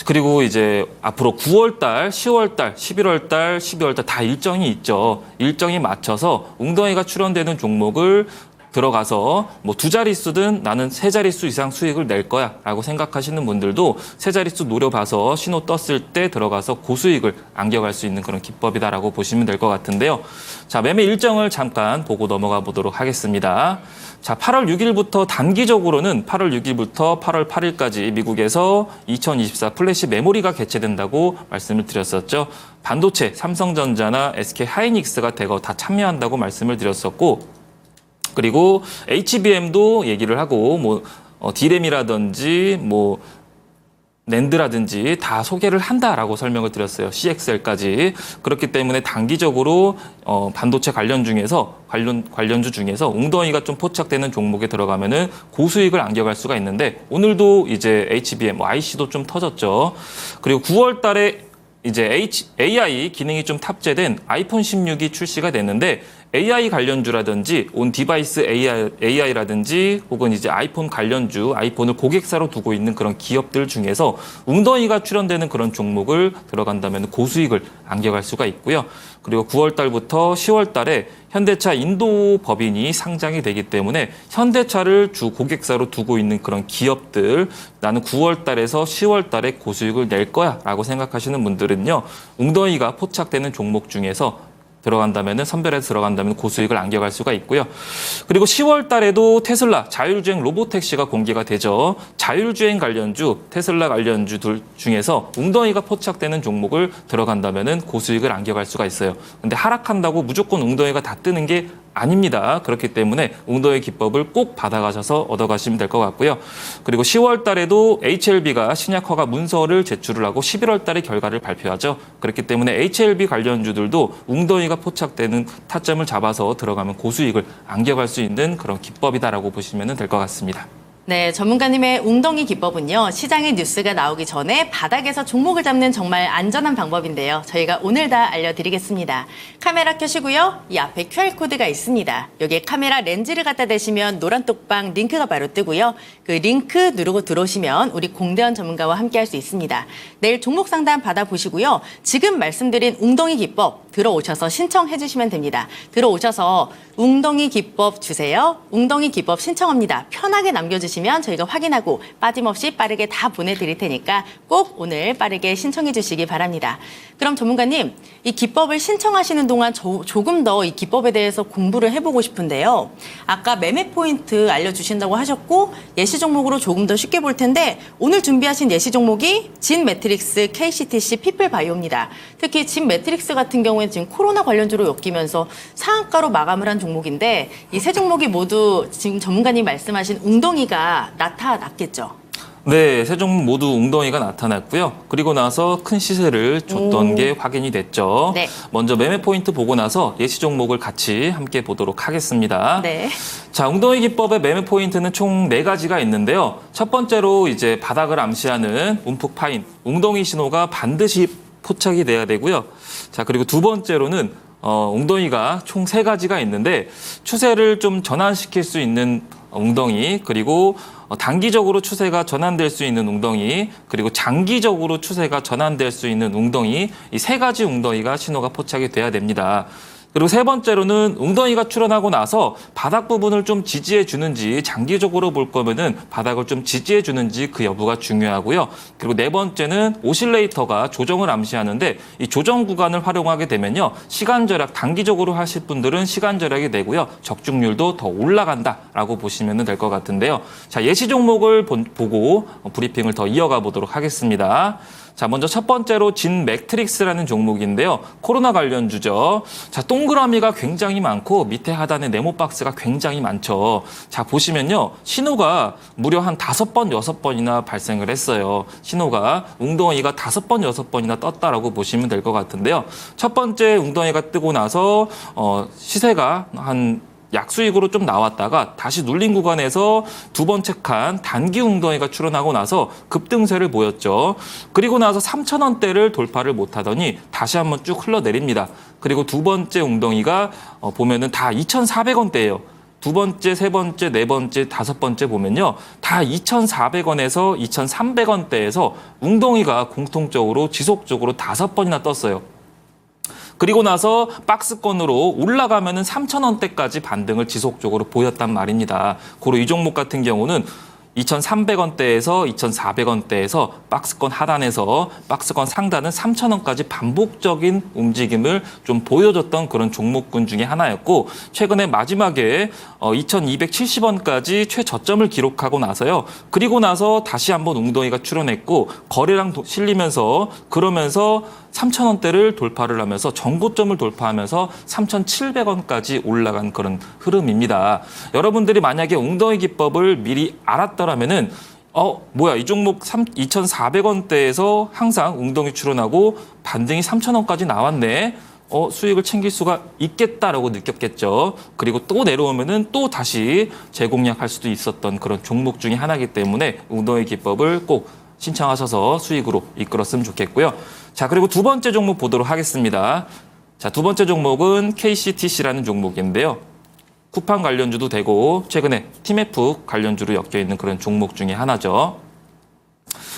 그리고 이제 앞으로 9월달, 10월달, 11월달, 12월달 다 일정이 있죠. 일정이 맞춰서 웅덩이가 출현되는 종목을 들어가서 뭐 두 자릿수든 나는 세 자릿수 이상 수익을 낼 거야라고 생각하시는 분들도 세 자릿수 노려봐서 신호 떴을 때 들어가서 고수익을 안겨갈 수 있는 그런 기법이다라고 보시면 될 것 같은데요. 자, 매매 일정을 잠깐 보고 넘어가 보도록 하겠습니다. 자, 8월 6일부터 단기적으로는 8월 6일부터 8월 8일까지 미국에서 2024 플래시 메모리가 개최된다고 말씀을 드렸었죠. 반도체, 삼성전자나 SK 하이닉스가 대거 다 참여한다고 말씀을 드렸었고, 그리고 HBM도 얘기를 하고 뭐 D램이라든지 뭐 낸드라든지 다 소개를 한다라고 설명을 드렸어요. CXL까지. 그렇기 때문에 단기적으로 반도체 관련주 중에서 웅덩이가 좀 포착되는 종목에 들어가면은 고수익을 안겨갈 수가 있는데, 오늘도 이제 HBM, IC도 좀 터졌죠. 그리고 9월 달에 이제 AI 기능이 좀 탑재된 아이폰 16이 출시가 됐는데, AI 관련주라든지 온 디바이스 AI라든지 혹은 이제 아이폰 관련주, 아이폰을 고객사로 두고 있는 그런 기업들 중에서 웅덩이가 출현되는 그런 종목을 들어간다면 고수익을 안겨갈 수가 있고요. 그리고 9월 달부터 10월 달에 현대차 인도 법인이 상장이 되기 때문에 현대차를 주 고객사로 두고 있는 그런 기업들, 나는 9월 달에서 10월 달에 고수익을 낼 거야 라고 생각하시는 분들은요, 웅덩이가 포착되는 종목 중에서 들어간다면은 선별해서 들어간다면 고수익을 안겨갈 수가 있고요. 그리고 10월 달에도 테슬라 자율주행 로보택시가 공개가 되죠. 자율주행 관련주, 테슬라 관련주들 중에서 웅덩이가 포착되는 종목을 들어간다면은 고수익을 안겨갈 수가 있어요. 근데 하락한다고 무조건 웅덩이가 다 뜨는 게 아닙니다. 그렇기 때문에 웅덩이 기법을 꼭 받아가셔서 얻어가시면 될 것 같고요. 그리고 10월 달에도 HLB가 신약 허가 문서를 제출을 하고 11월 달에 결과를 발표하죠. 그렇기 때문에 HLB 관련주들도 웅덩이가 포착되는 타점을 잡아서 들어가면 고수익을 안겨갈 수 있는 그런 기법이다라고 보시면 될 것 같습니다. 네, 전문가님의 웅덩이 기법은요, 시장의 뉴스가 나오기 전에 바닥에서 종목을 잡는 정말 안전한 방법인데요. 저희가 오늘 다 알려드리겠습니다. 카메라 켜시고요. 이 앞에 QR코드가 있습니다. 여기에 카메라 렌즈를 갖다 대시면 노란 똑방 링크가 바로 뜨고요. 그 링크 누르고 들어오시면 우리 공대원 전문가와 함께 할 수 있습니다. 내일 종목 상담 받아보시고요. 지금 말씀드린 웅덩이 기법 들어오셔서 신청해 주시면 됩니다. 들어오셔서 웅덩이 기법 주세요. 웅덩이 기법 신청합니다. 편하게 남겨주시면 저희가 확인하고 빠짐없이 빠르게 다 보내드릴 테니까 꼭 오늘 빠르게 신청해 주시기 바랍니다. 그럼 전문가님, 이 기법을 신청하시는 동안 조금 더 이 기법에 대해서 공부를 해보고 싶은데요. 아까 매매 포인트 알려주신다고 하셨고 예시 종목으로 조금 더 쉽게 볼 텐데 오늘 준비하신 예시 종목이 진 매트릭스, KCTC, 피플바이오입니다. 특히 진 매트릭스 같은 경우에는 지금 코로나 관련주로 엮이면서 상한가로 마감을 한 종목인데 이 세 종목이 모두 지금 전문가님 말씀하신 웅덩이가 나타났겠죠? 네, 세 종목 모두 웅덩이가 나타났고요. 그리고 나서 큰 시세를 줬던 게 확인이 됐죠. 네. 먼저 매매 포인트 보고 나서 예시 종목을 같이 함께 보도록 하겠습니다. 네. 자, 웅덩이 기법의 매매 포인트는 총 4가지가 있는데요. 첫 번째로 이제 바닥을 암시하는 움푹 파인 웅덩이 신호가 반드시 포착이 돼야 되고요. 자, 그리고 두 번째로는 웅덩이가 총 3가지가 있는데 추세를 좀 전환시킬 수 있는 웅덩이, 그리고 단기적으로 추세가 전환될 수 있는 웅덩이, 그리고 장기적으로 추세가 전환될 수 있는 웅덩이, 이 3가지 웅덩이가 신호가 포착이 돼야 됩니다. 그리고 세 번째로는 웅덩이가 출현하고 나서 바닥 부분을 좀 지지해 주는지, 장기적으로 볼 거면은 바닥을 좀 지지해 주는지 그 여부가 중요하고요. 그리고 네 번째는 오실레이터가 조정을 암시하는데 이 조정 구간을 활용하게 되면요, 시간 절약, 단기적으로 하실 분들은 시간 절약이 되고요, 적중률도 더 올라간다라고 보시면 될 것 같은데요. 자, 예시 종목을 보고 브리핑을 더 이어가 보도록 하겠습니다. 자, 먼저 첫 번째로 진 매트릭스라는 종목인데요. 코로나 관련주죠. 자, 동그라미가 굉장히 많고 밑에 하단에 네모 박스가 굉장히 많죠. 자, 보시면요, 신호가 무려 한 5번, 6번이나 발생을 했어요. 신호가 웅덩이가 5번, 6번이나 떴다라고 보시면 될 것 같은데요. 첫 번째 웅덩이가 뜨고 나서 시세가 한 약수익으로 좀 나왔다가 다시 눌린 구간에서 두 번째 칸 단기 웅덩이가 출현하고 나서 급등세를 보였죠. 그리고 나서 3,000원대를 돌파를 못하더니 다시 한번 쭉 흘러내립니다. 그리고 두 번째 웅덩이가 보면은 다 2,400원대예요. 두 번째, 세 번째, 네 번째, 다섯 번째 보면요, 다 2,400원에서 2,300원대에서 웅덩이가 공통적으로 지속적으로 5번이나 떴어요. 그리고 나서 박스권으로 올라가면은 3,000원대까지 반등을 지속적으로 보였단 말입니다. 고로 이 종목 같은 경우는 2,300원대에서 2,400원대에서 박스권 하단에서 박스권 상단은 3,000원까지 반복적인 움직임을 좀 보여줬던 그런 종목군 중에 하나였고, 최근에 마지막에 2,270원까지 최저점을 기록하고 나서요. 그리고 나서 다시 한번 웅덩이가 출현했고 거래량 실리면서 그러면서 3,000원대를 돌파를 하면서 전고점을 돌파하면서 3,700원까지 올라간 그런 흐름입니다. 여러분들이 만약에 웅덩이 기법을 미리 알았더라면은 뭐야, 이 종목 2,400원대에서 항상 웅덩이 출현하고 반등이 3,000원까지 나왔네. 수익을 챙길 수가 있겠다라고 느꼈겠죠. 그리고 또 내려오면은 또 다시 재공략할 수도 있었던 그런 종목 중에 하나이기 때문에 웅덩이 기법을 꼭 신청하셔서 수익으로 이끌었으면 좋겠고요. 자, 그리고 두 번째 종목 보도록 하겠습니다. 자, 두 번째 종목은 KCTC라는 종목인데요. 쿠팡 관련주도 되고 최근에 TMF 관련주로 엮여 있는 그런 종목 중에 하나죠.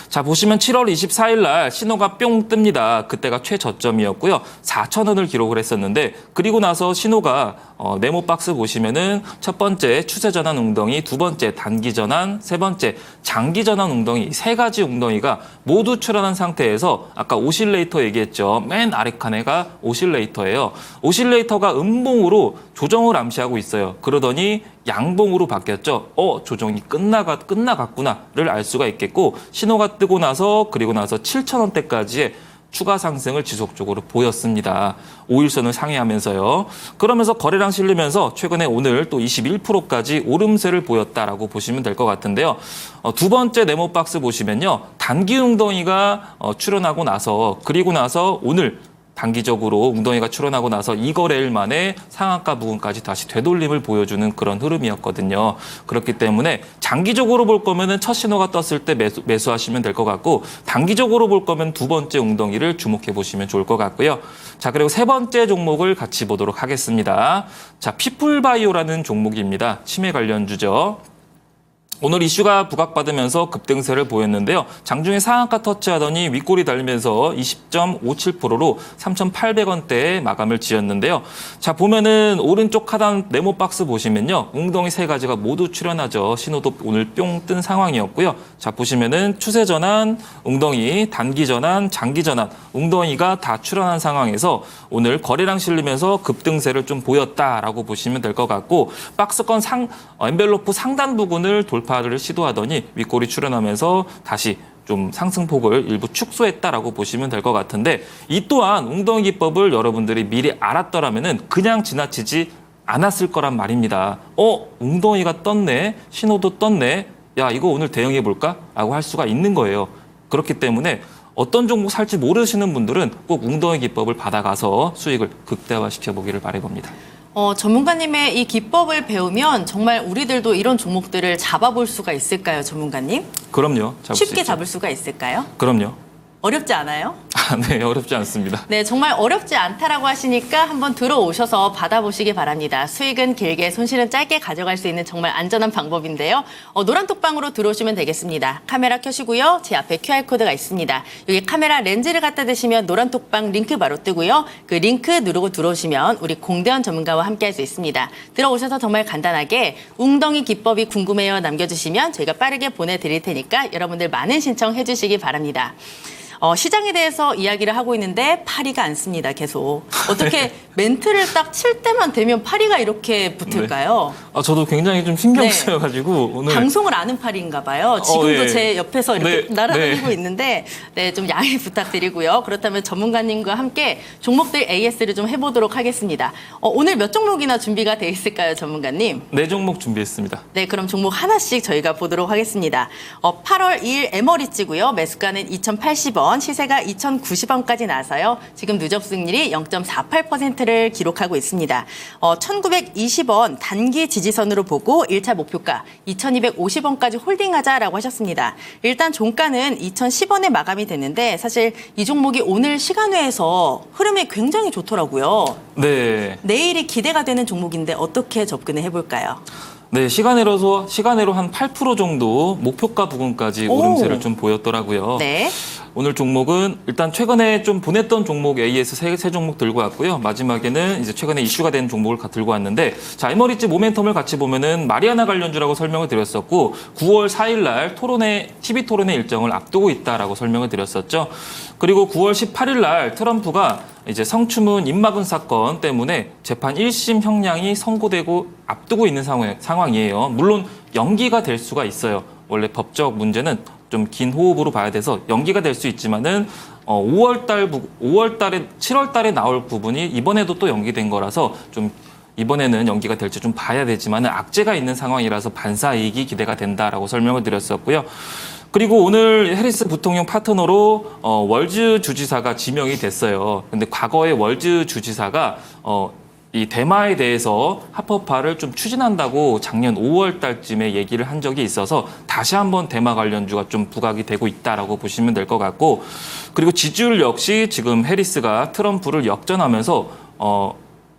자, 보시면 7월 24일 날 신호가 뿅 뜹니다. 그때가 최저점이었고요. 4,000원을 기록을 했었는데 그리고 나서 신호가 네모 박스 보시면은 첫 번째 추세 전환 웅덩이, 두 번째 단기 전환, 세 번째 장기 전환 웅덩이, 세 가지 웅덩이가 모두 출현한 상태에서 아까 오실레이터 얘기했죠. 맨 아래 칸에가 오실레이터예요. 오실레이터가 음봉으로 조정을 암시하고 있어요. 그러더니 양봉으로 바뀌었죠. 조정이 끝나갔구나를 알 수가 있겠고, 신호가 뜨고 나서 그리고 나서 7,000원대까지의 추가 상승을 지속적으로 보였습니다. 5일선을 상회하면서요. 그러면서 거래량 실리면서 최근에 오늘 또 21%까지 오름세를 보였다라고 보시면 될 것 같은데요. 두 번째 네모박스 보시면요. 단기 웅덩이가 출현하고 나서 그리고 나서 오늘 단기적으로 웅덩이가 출현하고 나서 2거래일 만에 상한가 부근까지 다시 되돌림을 보여주는 그런 흐름이었거든요. 그렇기 때문에 장기적으로 볼 거면은 첫 신호가 떴을 때 매수하시면 될 것 같고, 단기적으로 볼 거면 두 번째 웅덩이를 주목해 보시면 좋을 것 같고요. 자, 그리고 세 번째 종목을 같이 보도록 하겠습니다. 자, 피플바이오라는 종목입니다. 치매 관련주죠. 오늘 이슈가 부각받으면서 급등세를 보였는데요. 장중에 상한가 터치하더니 윗골이 달리면서 20.57%로 3,800원대에 마감을 지었는데요. 자, 보면은 오른쪽 하단 네모 박스 보시면요. 웅덩이 세 가지가 모두 출현하죠. 신호도 오늘 뿅 뜬 상황이었고요. 자, 보시면은 추세 전환, 웅덩이, 단기 전환, 장기 전환, 웅덩이가 다 출현한 상황에서 오늘 거래량 실리면서 급등세를 좀 보였다라고 보시면 될 것 같고, 박스권 엔벨로프 상단 부분을 돌파를 시도하더니 윗골이 출현하면서 다시 좀 상승폭을 일부 축소했다라고 보시면 될 것 같은데, 이 또한 웅덩이 기법을 여러분들이 미리 알았더라면은 그냥 지나치지 않았을 거란 말입니다. 웅덩이가 떴네, 신호도 떴네, 야 이거 오늘 대응해 볼까? 라고 할 수가 있는 거예요. 그렇기 때문에 어떤 종목 살지 모르시는 분들은 꼭 웅덩이 기법을 받아가서 수익을 극대화시켜 보기를 바라봅니다. 전문가님의 이 기법을 배우면 정말 우리들도 이런 종목들을 잡아볼 수가 있을까요, 전문가님? 그럼요. 쉽게 잡을 수가 있을까요? 그럼요. 어렵지 않아요? 네, 어렵지 않습니다. 네, 정말 어렵지 않다라고 하시니까 한번 들어오셔서 받아보시기 바랍니다. 수익은 길게, 손실은 짧게 가져갈 수 있는 정말 안전한 방법인데요. 노란톡방으로 들어오시면 되겠습니다. 카메라 켜시고요. 제 앞에 QR코드가 있습니다. 여기 카메라 렌즈를 갖다 대시면 노란톡방 링크 바로 뜨고요. 그 링크 누르고 들어오시면 우리 공대원 전문가와 함께 할 수 있습니다. 들어오셔서 정말 간단하게 웅덩이 기법이 궁금해요 남겨주시면 저희가 빠르게 보내드릴 테니까 여러분들 많은 신청해 주시기 바랍니다. 시장에 대해서 이야기를 하고 있는데 파리가 않습니다. 계속. 어떻게 멘트를 딱 칠 때만 되면 파리가 이렇게 붙을까요? 네. 저도 굉장히 좀 신경 네. 쓰여가지고 오늘 방송을 아는 파리인가 봐요. 지금도 네. 제 옆에서 이렇게 네. 날아다니고 네. 있는데 좀 양해 부탁드리고요. 그렇다면 전문가님과 함께 종목들 AS를 좀 해보도록 하겠습니다. 오늘 몇 종목이나 준비가 돼 있을까요, 전문가님? 4종목 준비했습니다. 네, 그럼 종목 하나씩 저희가 보도록 하겠습니다. 8월 2일 에머리지고요. 매수가는 2,080원, 시세가 2,090원까지 나서요. 지금 누적 수익률이 0.48%를 기록하고 있습니다. 1,920원 단기 지지선으로 보고 1차 목표가 2,250원까지 홀딩하자라고 하셨습니다. 일단 종가는 2,010원에 마감이 됐는데 사실 이 종목이 오늘 시간외에서 흐름이 굉장히 좋더라고요. 네. 내일이 기대가 되는 종목인데 어떻게 접근을 해볼까요? 네, 시간으로 한 8% 정도 목표가 부근까지 오름세를 좀 보였더라고요. 네. 오늘 종목은 일단 최근에 좀 보냈던 종목 AS 세 종목 들고 왔고요. 마지막에는 이제 최근에 이슈가 된 종목을 들고 왔는데, 자, 에머리지 모멘텀을 같이 보면은 마리아나 관련주라고 설명을 드렸었고, 9월 4일 날 TV 토론회 일정을 앞두고 있다라고 설명을 드렸었죠. 그리고 9월 18일 날 트럼프가 이제 성추문 입막음 사건 때문에 재판 1심 형량이 선고되고 앞두고 있는 상황이에요. 물론 연기가 될 수가 있어요. 원래 법적 문제는 좀 긴 호흡으로 봐야 돼서 연기가 될 수 있지만은 7월 달에 나올 부분이 이번에도 또 연기된 거라서 좀 이번에는 연기가 될지 좀 봐야 되지만은 악재가 있는 상황이라서 반사 이익이 기대가 된다라고 설명을 드렸었고요. 그리고 오늘 해리스 부통령 파트너로 월즈 주지사가 지명이 됐어요. 근데 과거에 월즈 주지사가 이 대마에 대해서 합법화를 좀 추진한다고 작년 5월 달쯤에 얘기를 한 적이 있어서 다시 한번 대마 관련주가 좀 부각이 되고 있다라고 보시면 될 것 같고, 그리고 지지율 역시 지금 해리스가 트럼프를 역전하면서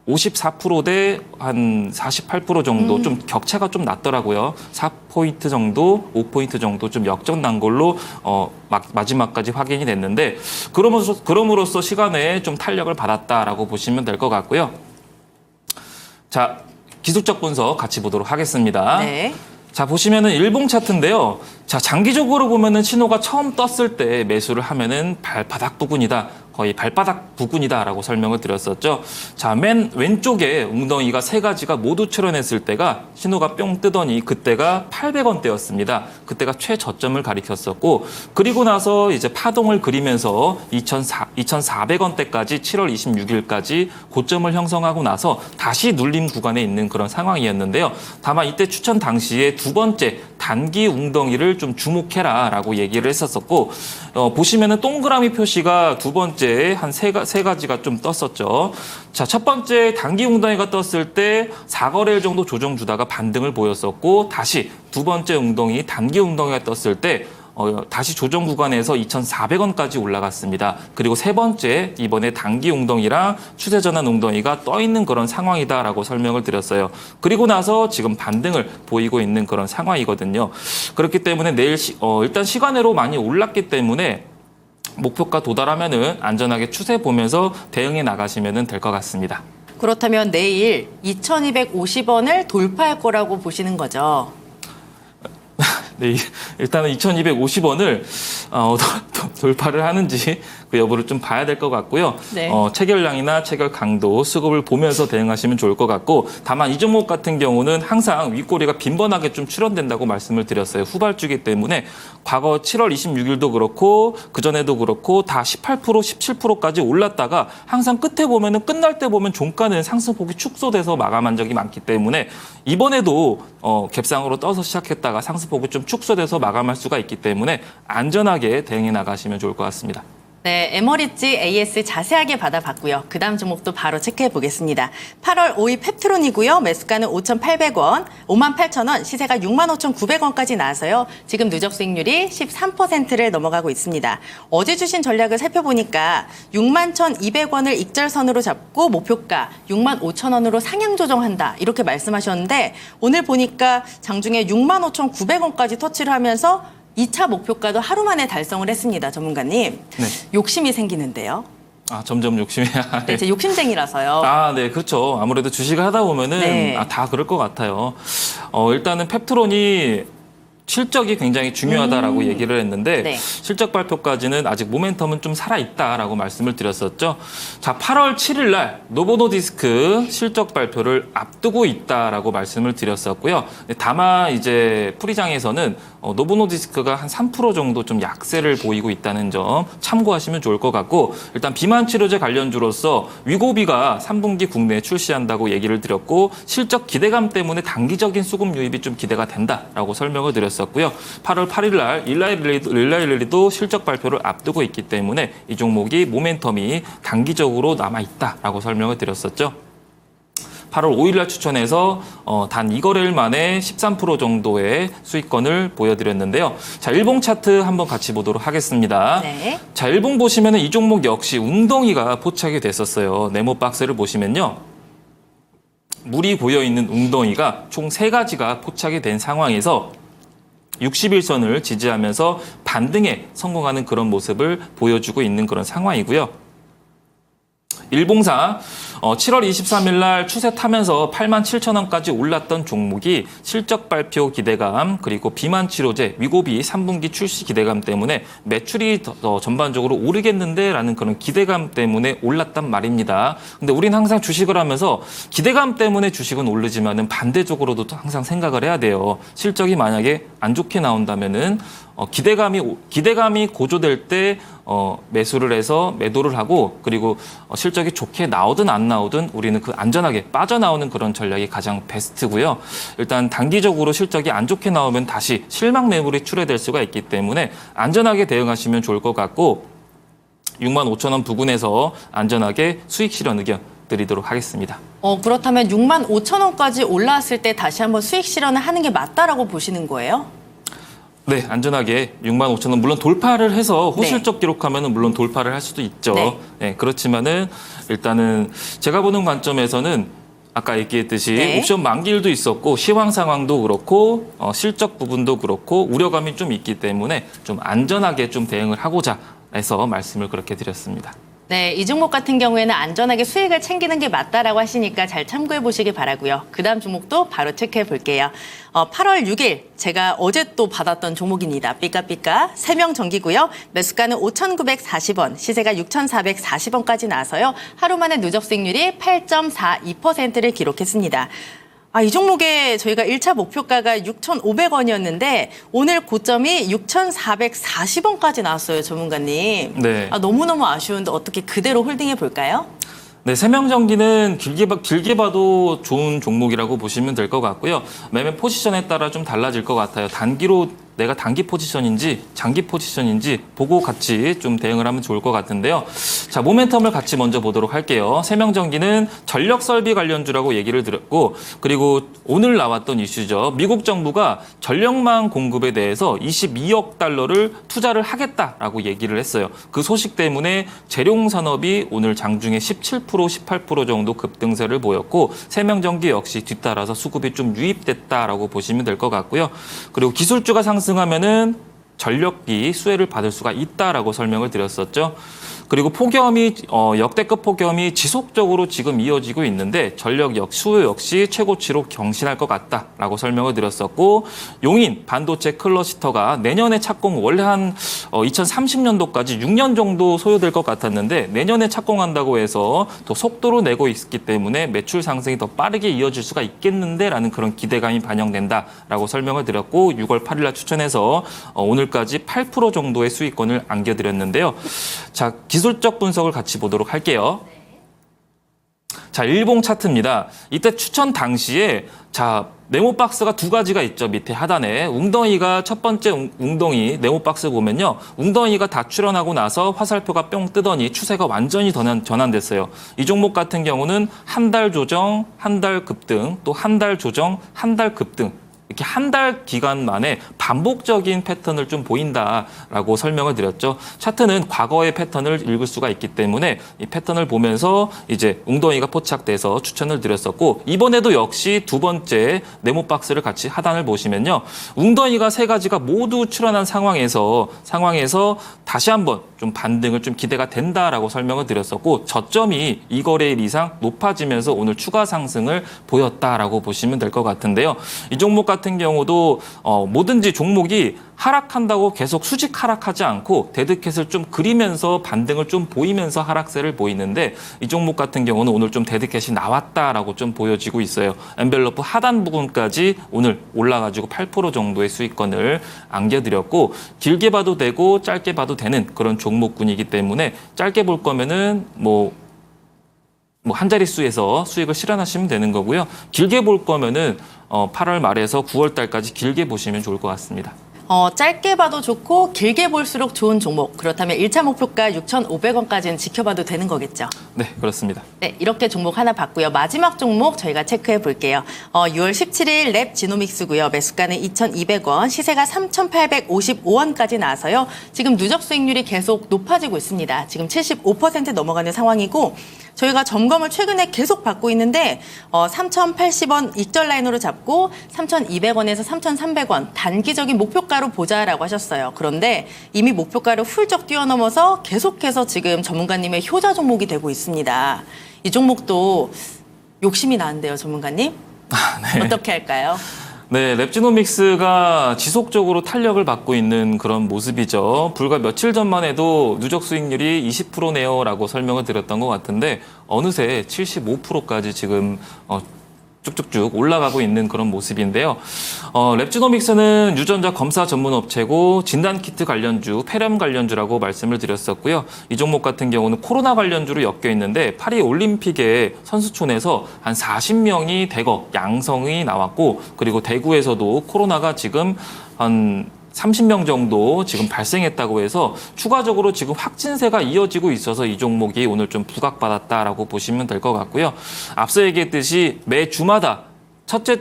54% 대 한 48% 정도 좀 격차가 좀 났더라고요. 4포인트 정도, 5포인트 정도 좀 역전난 걸로 마지막까지 확인이 됐는데, 그럼으로써 시간에 좀 탄력을 받았다라고 보시면 될 것 같고요. 자, 기술적 분석 같이 보도록 하겠습니다. 네. 자, 보시면은 일봉 차트인데요. 자, 장기적으로 보면은 신호가 처음 떴을 때 매수를 하면은 발바닥 부근이다. 거의 발바닥 부근이다라고 설명을 드렸었죠. 자, 맨 왼쪽에 웅덩이가 세 가지가 모두 출현했을 때가 신호가 뿅 뜨더니 그때가 800원대였습니다. 그때가 최저점을 가리켰었고, 그리고 나서 이제 파동을 그리면서 2,400원대까지 7월 26일까지 고점을 형성하고 나서 다시 눌림 구간에 있는 그런 상황이었는데요. 다만 이때 추천 당시에 두 번째 단기 웅덩이를 좀 주목해라라고 얘기를 했었었고, 보시면은 동그라미 표시가 두 번째 한 세 가지가 좀 떴었죠. 자, 첫 번째 단기 웅덩이가 떴을 때 4거래일 정도 조정 주다가 반등을 보였었고, 다시 두 번째 웅덩이 단기 웅덩이가 떴을 때 다시 조정 구간에서 2,400원까지 올라갔습니다. 그리고 세 번째 이번에 단기 웅덩이랑 추세 전환 웅덩이가 떠 있는 그런 상황이다라고 설명을 드렸어요. 그리고 나서 지금 반등을 보이고 있는 그런 상황이거든요. 그렇기 때문에 내일 일단 시간으로 많이 올랐기 때문에 목표가 도달하면은 안전하게 추세 보면서 대응해 나가시면 될 것 같습니다. 그렇다면 내일 2,250원을 돌파할 거라고 보시는 거죠? 네, 일단은 2,250원을 돌파를 하는지 그 여부를 좀 봐야 될 것 같고요. 네. 체결량이나 체결 강도, 수급을 보면서 대응하시면 좋을 것 같고, 다만 이 종목 같은 경우는 항상 윗꼬리가 빈번하게 좀 출현된다고 말씀을 드렸어요. 후발주기 때문에 과거 7월 26일도 그렇고 그전에도 그렇고 다 18%, 17%까지 올랐다가 항상 끝에 보면은 끝날 때 보면 종가는 상승폭이 축소돼서 마감한 적이 많기 때문에 이번에도 갭상으로 떠서 시작했다가 상승폭이 좀 축소돼서 마감할 수가 있기 때문에 안전하게 대응해 나가시면 좋을 것 같습니다. 네, 에머리지 AS 자세하게 받아봤고요. 그 다음 종목도 바로 체크해 보겠습니다. 8월 5일 펩트론이고요. 매수가는 5,800원, 58,000원, 시세가 65,900원까지 나와서요. 지금 누적 수익률이 13%를 넘어가고 있습니다. 어제 주신 전략을 살펴보니까 61,200원을 익절선으로 잡고 목표가 65,000원으로 상향 조정한다. 이렇게 말씀하셨는데 오늘 보니까 장중에 65,900원까지 터치를 하면서 2차 목표가도 하루 만에 달성을 했습니다. 전문가님. 네. 욕심이 생기는데요. 점점 욕심이. 네, 제 욕심쟁이라서요. 네, 그렇죠. 아무래도 주식을 하다 보면은 네. 다 그럴 것 같아요. 일단은 펩트론이 실적이 굉장히 중요하다라고 얘기를 했는데 네. 실적 발표까지는 아직 모멘텀은 좀 살아있다라고 말씀을 드렸었죠. 자, 8월 7일 날 노보노디스크 실적 발표를 앞두고 있다라고 말씀을 드렸었고요. 다만 이제 풀이장에서는 노보노디스크가 한 3% 정도 좀 약세를 보이고 있다는 점 참고하시면 좋을 것 같고, 일단 비만 치료제 관련주로서 위고비가 3분기 국내에 출시한다고 얘기를 드렸고, 실적 기대감 때문에 단기적인 수급 유입이 좀 기대가 된다라고 설명을 드렸었고요. 8월 8일 날 릴라이릴리도 실적 발표를 앞두고 있기 때문에 이 종목이 모멘텀이 단기적으로 남아 있다라고 설명을 드렸었죠. 8월 5일 날 추천해서 단 2거래일 만에 13% 정도의 수익권을 보여드렸는데요. 자, 일봉 차트 한번 같이 보도록 하겠습니다. 네. 자, 일봉 보시면은 이 종목 역시 웅덩이가 포착이 됐었어요. 네모 박스를 보시면요. 물이 고여 있는 웅덩이가 총 3가지가 포착이 된 상황에서 60일선을 지지하면서 반등에 성공하는 그런 모습을 보여주고 있는 그런 상황이고요. 일봉사 7월 23일 날 추세 타면서 87,000원까지 올랐던 종목이 실적 발표 기대감, 그리고 비만 치료제, 위고비 3분기 출시 기대감 때문에 매출이 더 전반적으로 오르겠는데라는 그런 기대감 때문에 올랐단 말입니다. 근데 우린 항상 주식을 하면서 기대감 때문에 주식은 오르지만은 반대적으로도 항상 생각을 해야 돼요. 실적이 만약에 안 좋게 나온다면은 기대감이 고조될 때 매수를 해서 매도를 하고, 그리고 실적이 좋게 나오든 안 나오든 우리는 그 안전하게 빠져나오는 그런 전략이 가장 베스트고요. 일단 단기적으로 실적이 안 좋게 나오면 다시 실망 매물이 출회될 수가 있기 때문에 안전하게 대응하시면 좋을 것 같고, 65,000원 부근에서 안전하게 수익 실현 의견 드리도록 하겠습니다. 그렇다면 65,000원까지 올라왔을 때 다시 한번 수익 실현을 하는 게 맞다라고 보시는 거예요? 네, 안전하게 65,000원 물론 돌파를 해서 호실적 기록하면은 물론 돌파를 할 수도 있죠. 네. 네, 그렇지만은 일단은 제가 보는 관점에서는 아까 얘기했듯이 네. 옵션 만기일도 있었고 시황 상황도 그렇고 실적 부분도 그렇고 우려감이 좀 있기 때문에 좀 안전하게 좀 대응을 하고자 해서 말씀을 그렇게 드렸습니다. 네, 이 종목 같은 경우에는 안전하게 수익을 챙기는 게 맞다라고 하시니까 잘 참고해 보시기 바라고요. 그다음 종목도 바로 체크해 볼게요. 8월 6일 제가 어제 또 받았던 종목입니다. 삐까삐까 세명전기고요. 매수가는 5,940원, 시세가 6,440원까지 나서요. 하루 만에 누적 수익률이 8.42%를 기록했습니다. 이 종목에 저희가 1차 목표가가 6,500원이었는데 오늘 고점이 6,440원까지 나왔어요, 전문가님. 네. 너무너무 아쉬운데 어떻게 그대로 홀딩해 볼까요? 네, 세명전기는 길게 봐도 좋은 종목이라고 보시면 될 것 같고요. 매매 포지션에 따라 좀 달라질 것 같아요. 단기로 내가 단기 포지션인지 장기 포지션인지 보고 같이 좀 대응을 하면 좋을 것 같은데요. 자, 모멘텀을 같이 먼저 보도록 할게요. 세명전기는 전력 설비 관련주라고 얘기를 드렸고, 그리고 오늘 나왔던 이슈죠. 미국 정부가 전력망 공급에 대해서 22억 달러를 투자를 하겠다라고 얘기를 했어요. 그 소식 때문에 재룡 산업이 오늘 장중에 17%, 18% 정도 급등세를 보였고, 세명전기 역시 뒤따라서 수급이 좀 유입됐다라고 보시면 될 것 같고요. 그리고 기술주가 상승하면은 전력비 수혜를 받을 수가 있다라고 설명을 드렸었죠. 그리고 폭염이 역대급 폭염이 지속적으로 지금 이어지고 있는데 전력 수요 역시 최고치로 경신할 것 같다라고 설명을 드렸었고, 용인 반도체 클러스터가 내년에 착공 원래 한 2030년도까지 6년 정도 소요될 것 같았는데 내년에 착공한다고 해서 또 속도로 내고 있기 때문에 매출 상승이 더 빠르게 이어질 수가 있겠는데라는 그런 기대감이 반영된다라고 설명을 드렸고, 6월 8일 날 추천해서 오늘까지 8% 정도의 수익권을 안겨드렸는데요. 자, 기술적 분석을 같이 보도록 할게요. 자, 일봉 차트입니다. 이때 추천 당시에 네모박스가 두 가지가 있죠. 밑에 하단에 웅덩이가 첫 번째 웅덩이 네모박스 보면요. 웅덩이가 다 출현하고 나서 화살표가 뿅 뜨더니 추세가 완전히 전환됐어요. 이 종목 같은 경우는 한 달 조정, 한 달 급등, 또 한 달 조정, 한 달 급등. 이렇게 한 달 기간 만에 반복적인 패턴을 좀 보인다라고 설명을 드렸죠. 차트는 과거의 패턴을 읽을 수가 있기 때문에 이 패턴을 보면서 이제 웅덩이가 포착돼서 추천을 드렸었고, 이번에도 역시 두 번째 네모박스를 같이 하단을 보시면요. 웅덩이가 세 가지가 모두 출현한 상황에서 다시 한번 좀 반등을 좀 기대가 된다라고 설명을 드렸었고, 저점이 이 거래일 이상 높아지면서 오늘 추가 상승을 보였다라고 보시면 될 것 같은데요. 이 종목 같은 경우도 뭐든지 종목이 하락한다고 계속 수직 하락하지 않고 데드캣을 좀 그리면서 반등을 좀 보이면서 하락세를 보이는데, 이 종목 같은 경우는 오늘 좀 데드캣이 나왔다라고 좀 보여지고 있어요. 엔벨로프 하단 부분까지 오늘 올라가지고 8% 정도의 수익권을 안겨드렸고, 길게 봐도 되고 짧게 봐도 되는 그런 종목군이기 때문에 짧게 볼 거면은 한 자릿수에서 수익을 실현하시면 되는 거고요. 길게 볼 거면은 8월 말에서 9월 달까지 길게 보시면 좋을 것 같습니다. 짧게 봐도 좋고 길게 볼수록 좋은 종목. 그렇다면 1차 목표가 6,500원까지는 지켜봐도 되는 거겠죠? 네, 그렇습니다. 네, 이렇게 종목 하나 봤고요. 마지막 종목 저희가 체크해 볼게요. 6월 17일 랩 지노믹스고요. 매수가는 2,200원, 시세가 3,855원까지 나와서요. 지금 누적 수익률이 계속 높아지고 있습니다. 지금 75% 넘어가는 상황이고, 저희가 점검을 최근에 계속 받고 있는데 3,080원 익절 라인으로 잡고 3,200원에서 3,300원 단기적인 목표가로 보자라고 하셨어요. 그런데 이미 목표가를 훌쩍 뛰어넘어서 계속해서 지금 전문가님의 효자 종목이 되고 있습니다. 이 종목도 욕심이 나는데요, 전문가님? 네. 어떻게 할까요? 네, 랩지노믹스가 지속적으로 탄력을 받고 있는 그런 모습이죠. 불과 며칠 전만 해도 누적 수익률이 20%네요라고 설명을 드렸던 것 같은데 어느새 75%까지 지금 쭉쭉쭉 올라가고 있는 그런 모습인데요. 랩지노믹스는 유전자 검사 전문 업체고 진단키트 관련주, 폐렴 관련주라고 말씀을 드렸었고요. 이 종목 같은 경우는 코로나 관련주로 엮여 있는데 파리 올림픽에 선수촌에서 한 40명이 대거 양성이 나왔고, 그리고 대구에서도 코로나가 지금 한 30명 정도 지금 발생했다고 해서 추가적으로 지금 확진세가 이어지고 있어서 이 종목이 오늘 좀 부각받았다라고 보시면 될 것 같고요. 앞서 얘기했듯이 매 주마다 첫째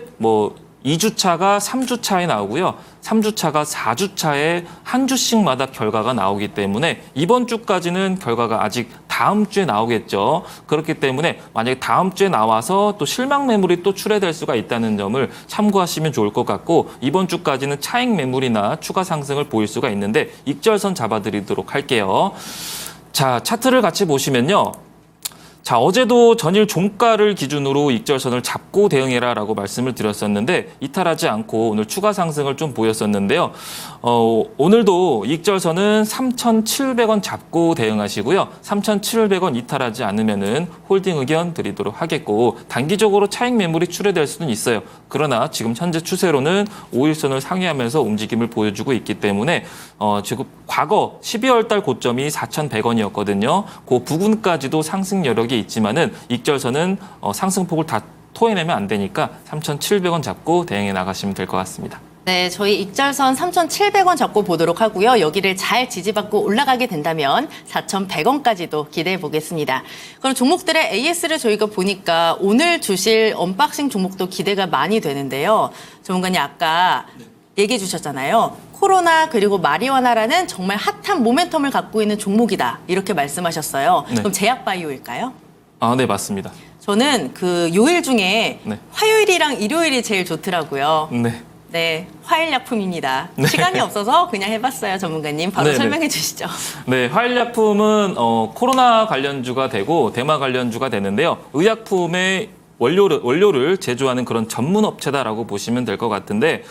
2주차가 3주차에 나오고요. 3주차가 4주차에 한 주씩마다 결과가 나오기 때문에 이번 주까지는 결과가 아직 다음 주에 나오겠죠. 그렇기 때문에 만약에 다음 주에 나와서 또 실망 매물이 또 출회될 수가 있다는 점을 참고하시면 좋을 것 같고, 이번 주까지는 차익 매물이나 추가 상승을 보일 수가 있는데 익절선 잡아드리도록 할게요. 자, 차트를 같이 보시면요. 자, 어제도 전일 종가를 기준으로 익절선을 잡고 대응해라라고 말씀을 드렸었는데 이탈하지 않고 오늘 추가 상승을 좀 보였었는데요. 오늘도 익절선은 3,700원 잡고 대응하시고요. 3,700원 이탈하지 않으면은 홀딩 의견 드리도록 하겠고 단기적으로 차익 매물이 출회될 수는 있어요. 그러나 지금 현재 추세로는 5일선을 상회하면서 움직임을 보여주고 있기 때문에 지금 과거 12월 달 고점이 4,100원이었거든요. 그 부근까지도 상승 여력이 있지만은 익절선은 상승폭을 다 토해내면 안 되니까 3,700원 잡고 대응해 나가시면 될 것 같습니다. 네, 저희 익절선 3,700원 잡고 보도록 하고요. 여기를 잘 지지받고 올라가게 된다면 4,100원까지도 기대해 보겠습니다. 그럼 종목들의 AS를 저희가 보니까 오늘 주실 언박싱 종목도 기대가 많이 되는데요. 전문가님 아까 얘기해 주셨잖아요. 코로나 그리고 마리화나라는 정말 핫한 모멘텀을 갖고 있는 종목이다. 이렇게 말씀하셨어요. 네. 그럼 제약바이오일까요? 아, 네, 맞습니다. 저는 그 요일 중에 네. 화요일이랑 일요일이 제일 좋더라고요. 네. 네, 화일약품입니다. 네. 시간이 없어서 그냥 해봤어요, 전문가님. 바로 네네. 설명해 주시죠. 네, 화일약품은 코로나 관련주가 되고 대마 관련주가 되는데요. 의약품의 원료를 제조하는 그런 전문 업체다라고 보시면 될 것 같은데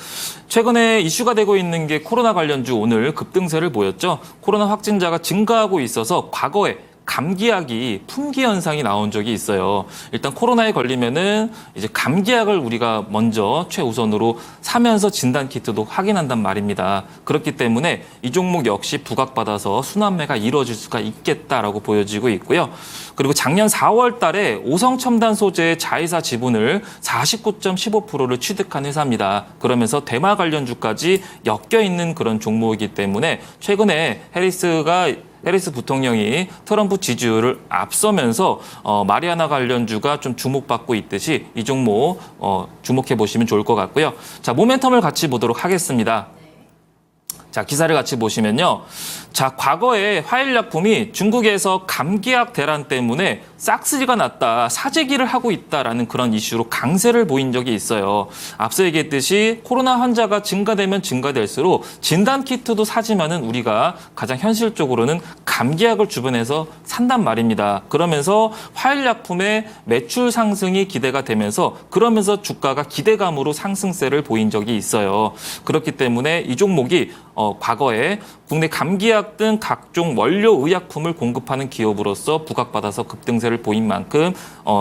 최근에 이슈가 되고 있는 게 코로나 관련주 오늘 급등세를 보였죠. 코로나 확진자가 증가하고 있어서 과거에 감기약이 품귀 현상이 나온 적이 있어요. 일단 코로나에 걸리면은 이제 감기약을 우리가 먼저 최우선으로 사면서 진단 키트도 확인한단 말입니다. 그렇기 때문에 이 종목 역시 부각받아서 순환매가 이루어질 수가 있겠다라고 보여지고 있고요. 그리고 작년 4월 달에 오성첨단 소재의 자회사 지분을 49.15%를 취득한 회사입니다. 그러면서 대마 관련주까지 엮여 있는 그런 종목이기 때문에 최근에 해리스 부통령이 트럼프 지지율을 앞서면서 마리아나 관련주가 좀 주목받고 있듯이 이 종목 주목해 보시면 좋을 것 같고요. 자, 모멘텀을 같이 보도록 하겠습니다. 자, 기사를 같이 보시면요. 자, 과거에 화일약품이 중국에서 감기약 대란 때문에 싹쓸이가 났다, 사재기를 하고 있다라는 그런 이슈로 강세를 보인 적이 있어요. 앞서 얘기했듯이 코로나 환자가 증가되면 증가될수록 진단키트도 사지만은 우리가 가장 현실적으로는 감기약을 주변에서 산단 말입니다. 그러면서 화일약품의 매출 상승이 기대가 되면서 그러면서 주가가 기대감으로 상승세를 보인 적이 있어요. 그렇기 때문에 이 종목이 과거에 국내 감기약 등 각종 원료 의약품을 공급하는 기업으로서 부각받아서 급등세를 보인 만큼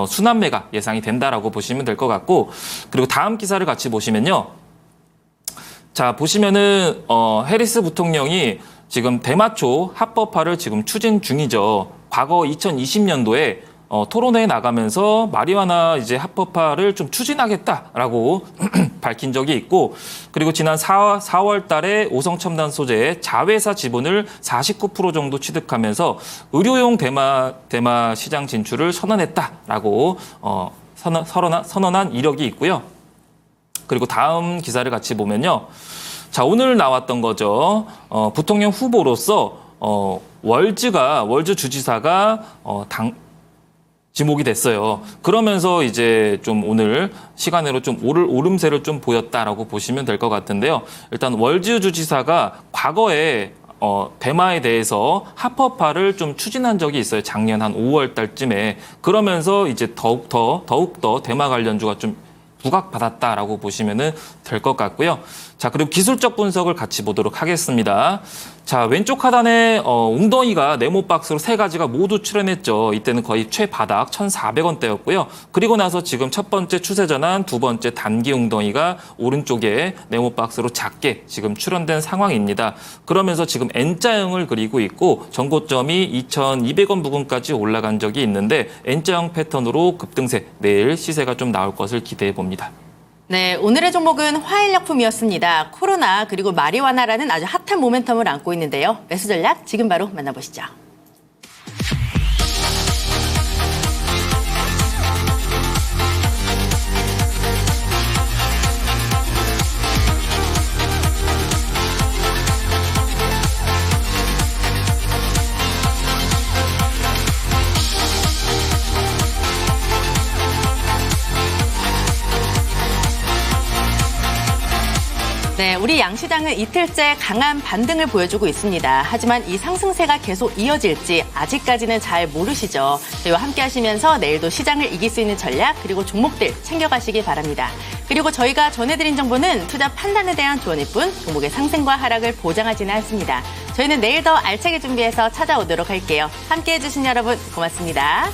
순환매가 예상이 된다라고 보시면 될 것 같고 그리고 다음 기사를 같이 보시면요. 자, 보시면은 해리스 부통령이 지금 대마초 합법화를 지금 추진 중이죠. 과거 2020년도에 토론회에 나가면서 마리화나 이제 합법화를 좀 추진하겠다라고 밝힌 적이 있고 그리고 지난 4월 달에 오성첨단 소재의 자회사 지분을 49% 정도 취득하면서 의료용 대마 시장 진출을 선언했다라고 선언한 이력이 있고요. 그리고 다음 기사를 같이 보면요. 자, 오늘 나왔던 거죠. 부통령 후보로서 월즈 주지사가 지목이 됐어요. 그러면서 이제 좀 오늘 시간으로 좀 오름세를 좀 보였다라고 보시면 될 것 같은데요. 일단 월즈 주지사가 과거에 대마에 대해서 합법화를 좀 추진한 적이 있어요. 작년 한 5월 달쯤에. 그러면서 이제 더욱더 대마 관련주가 좀 부각받았다라고 보시면 될 것 같고요. 자, 그리고 기술적 분석을 같이 보도록 하겠습니다. 자, 왼쪽 하단에 웅덩이가 네모박스로 세 가지가 모두 출현했죠. 이때는 거의 최바닥 1,400원대였고요. 그리고 나서 지금 첫 번째 추세 전환, 두 번째 단기 웅덩이가 오른쪽에 네모박스로 작게 지금 출현된 상황입니다. 그러면서 지금 N자형을 그리고 있고 전고점이 2,200원 부근까지 올라간 적이 있는데 N자형 패턴으로 급등세, 내일 시세가 좀 나올 것을 기대해 봅니다. 네, 오늘의 종목은 화일약품이었습니다. 코로나 그리고 마리화나라는 아주 핫한 모멘텀을 안고 있는데요. 매수 전략 지금 바로 만나보시죠. 네, 우리 양시장은 이틀째 강한 반등을 보여주고 있습니다. 하지만 이 상승세가 계속 이어질지 아직까지는 잘 모르시죠. 저희와 함께 하시면서 내일도 시장을 이길 수 있는 전략 그리고 종목들 챙겨가시기 바랍니다. 그리고 저희가 전해드린 정보는 투자 판단에 대한 조언일 뿐 종목의 상승과 하락을 보장하지는 않습니다. 저희는 내일 더 알차게 준비해서 찾아오도록 할게요. 함께해 주신 여러분 고맙습니다.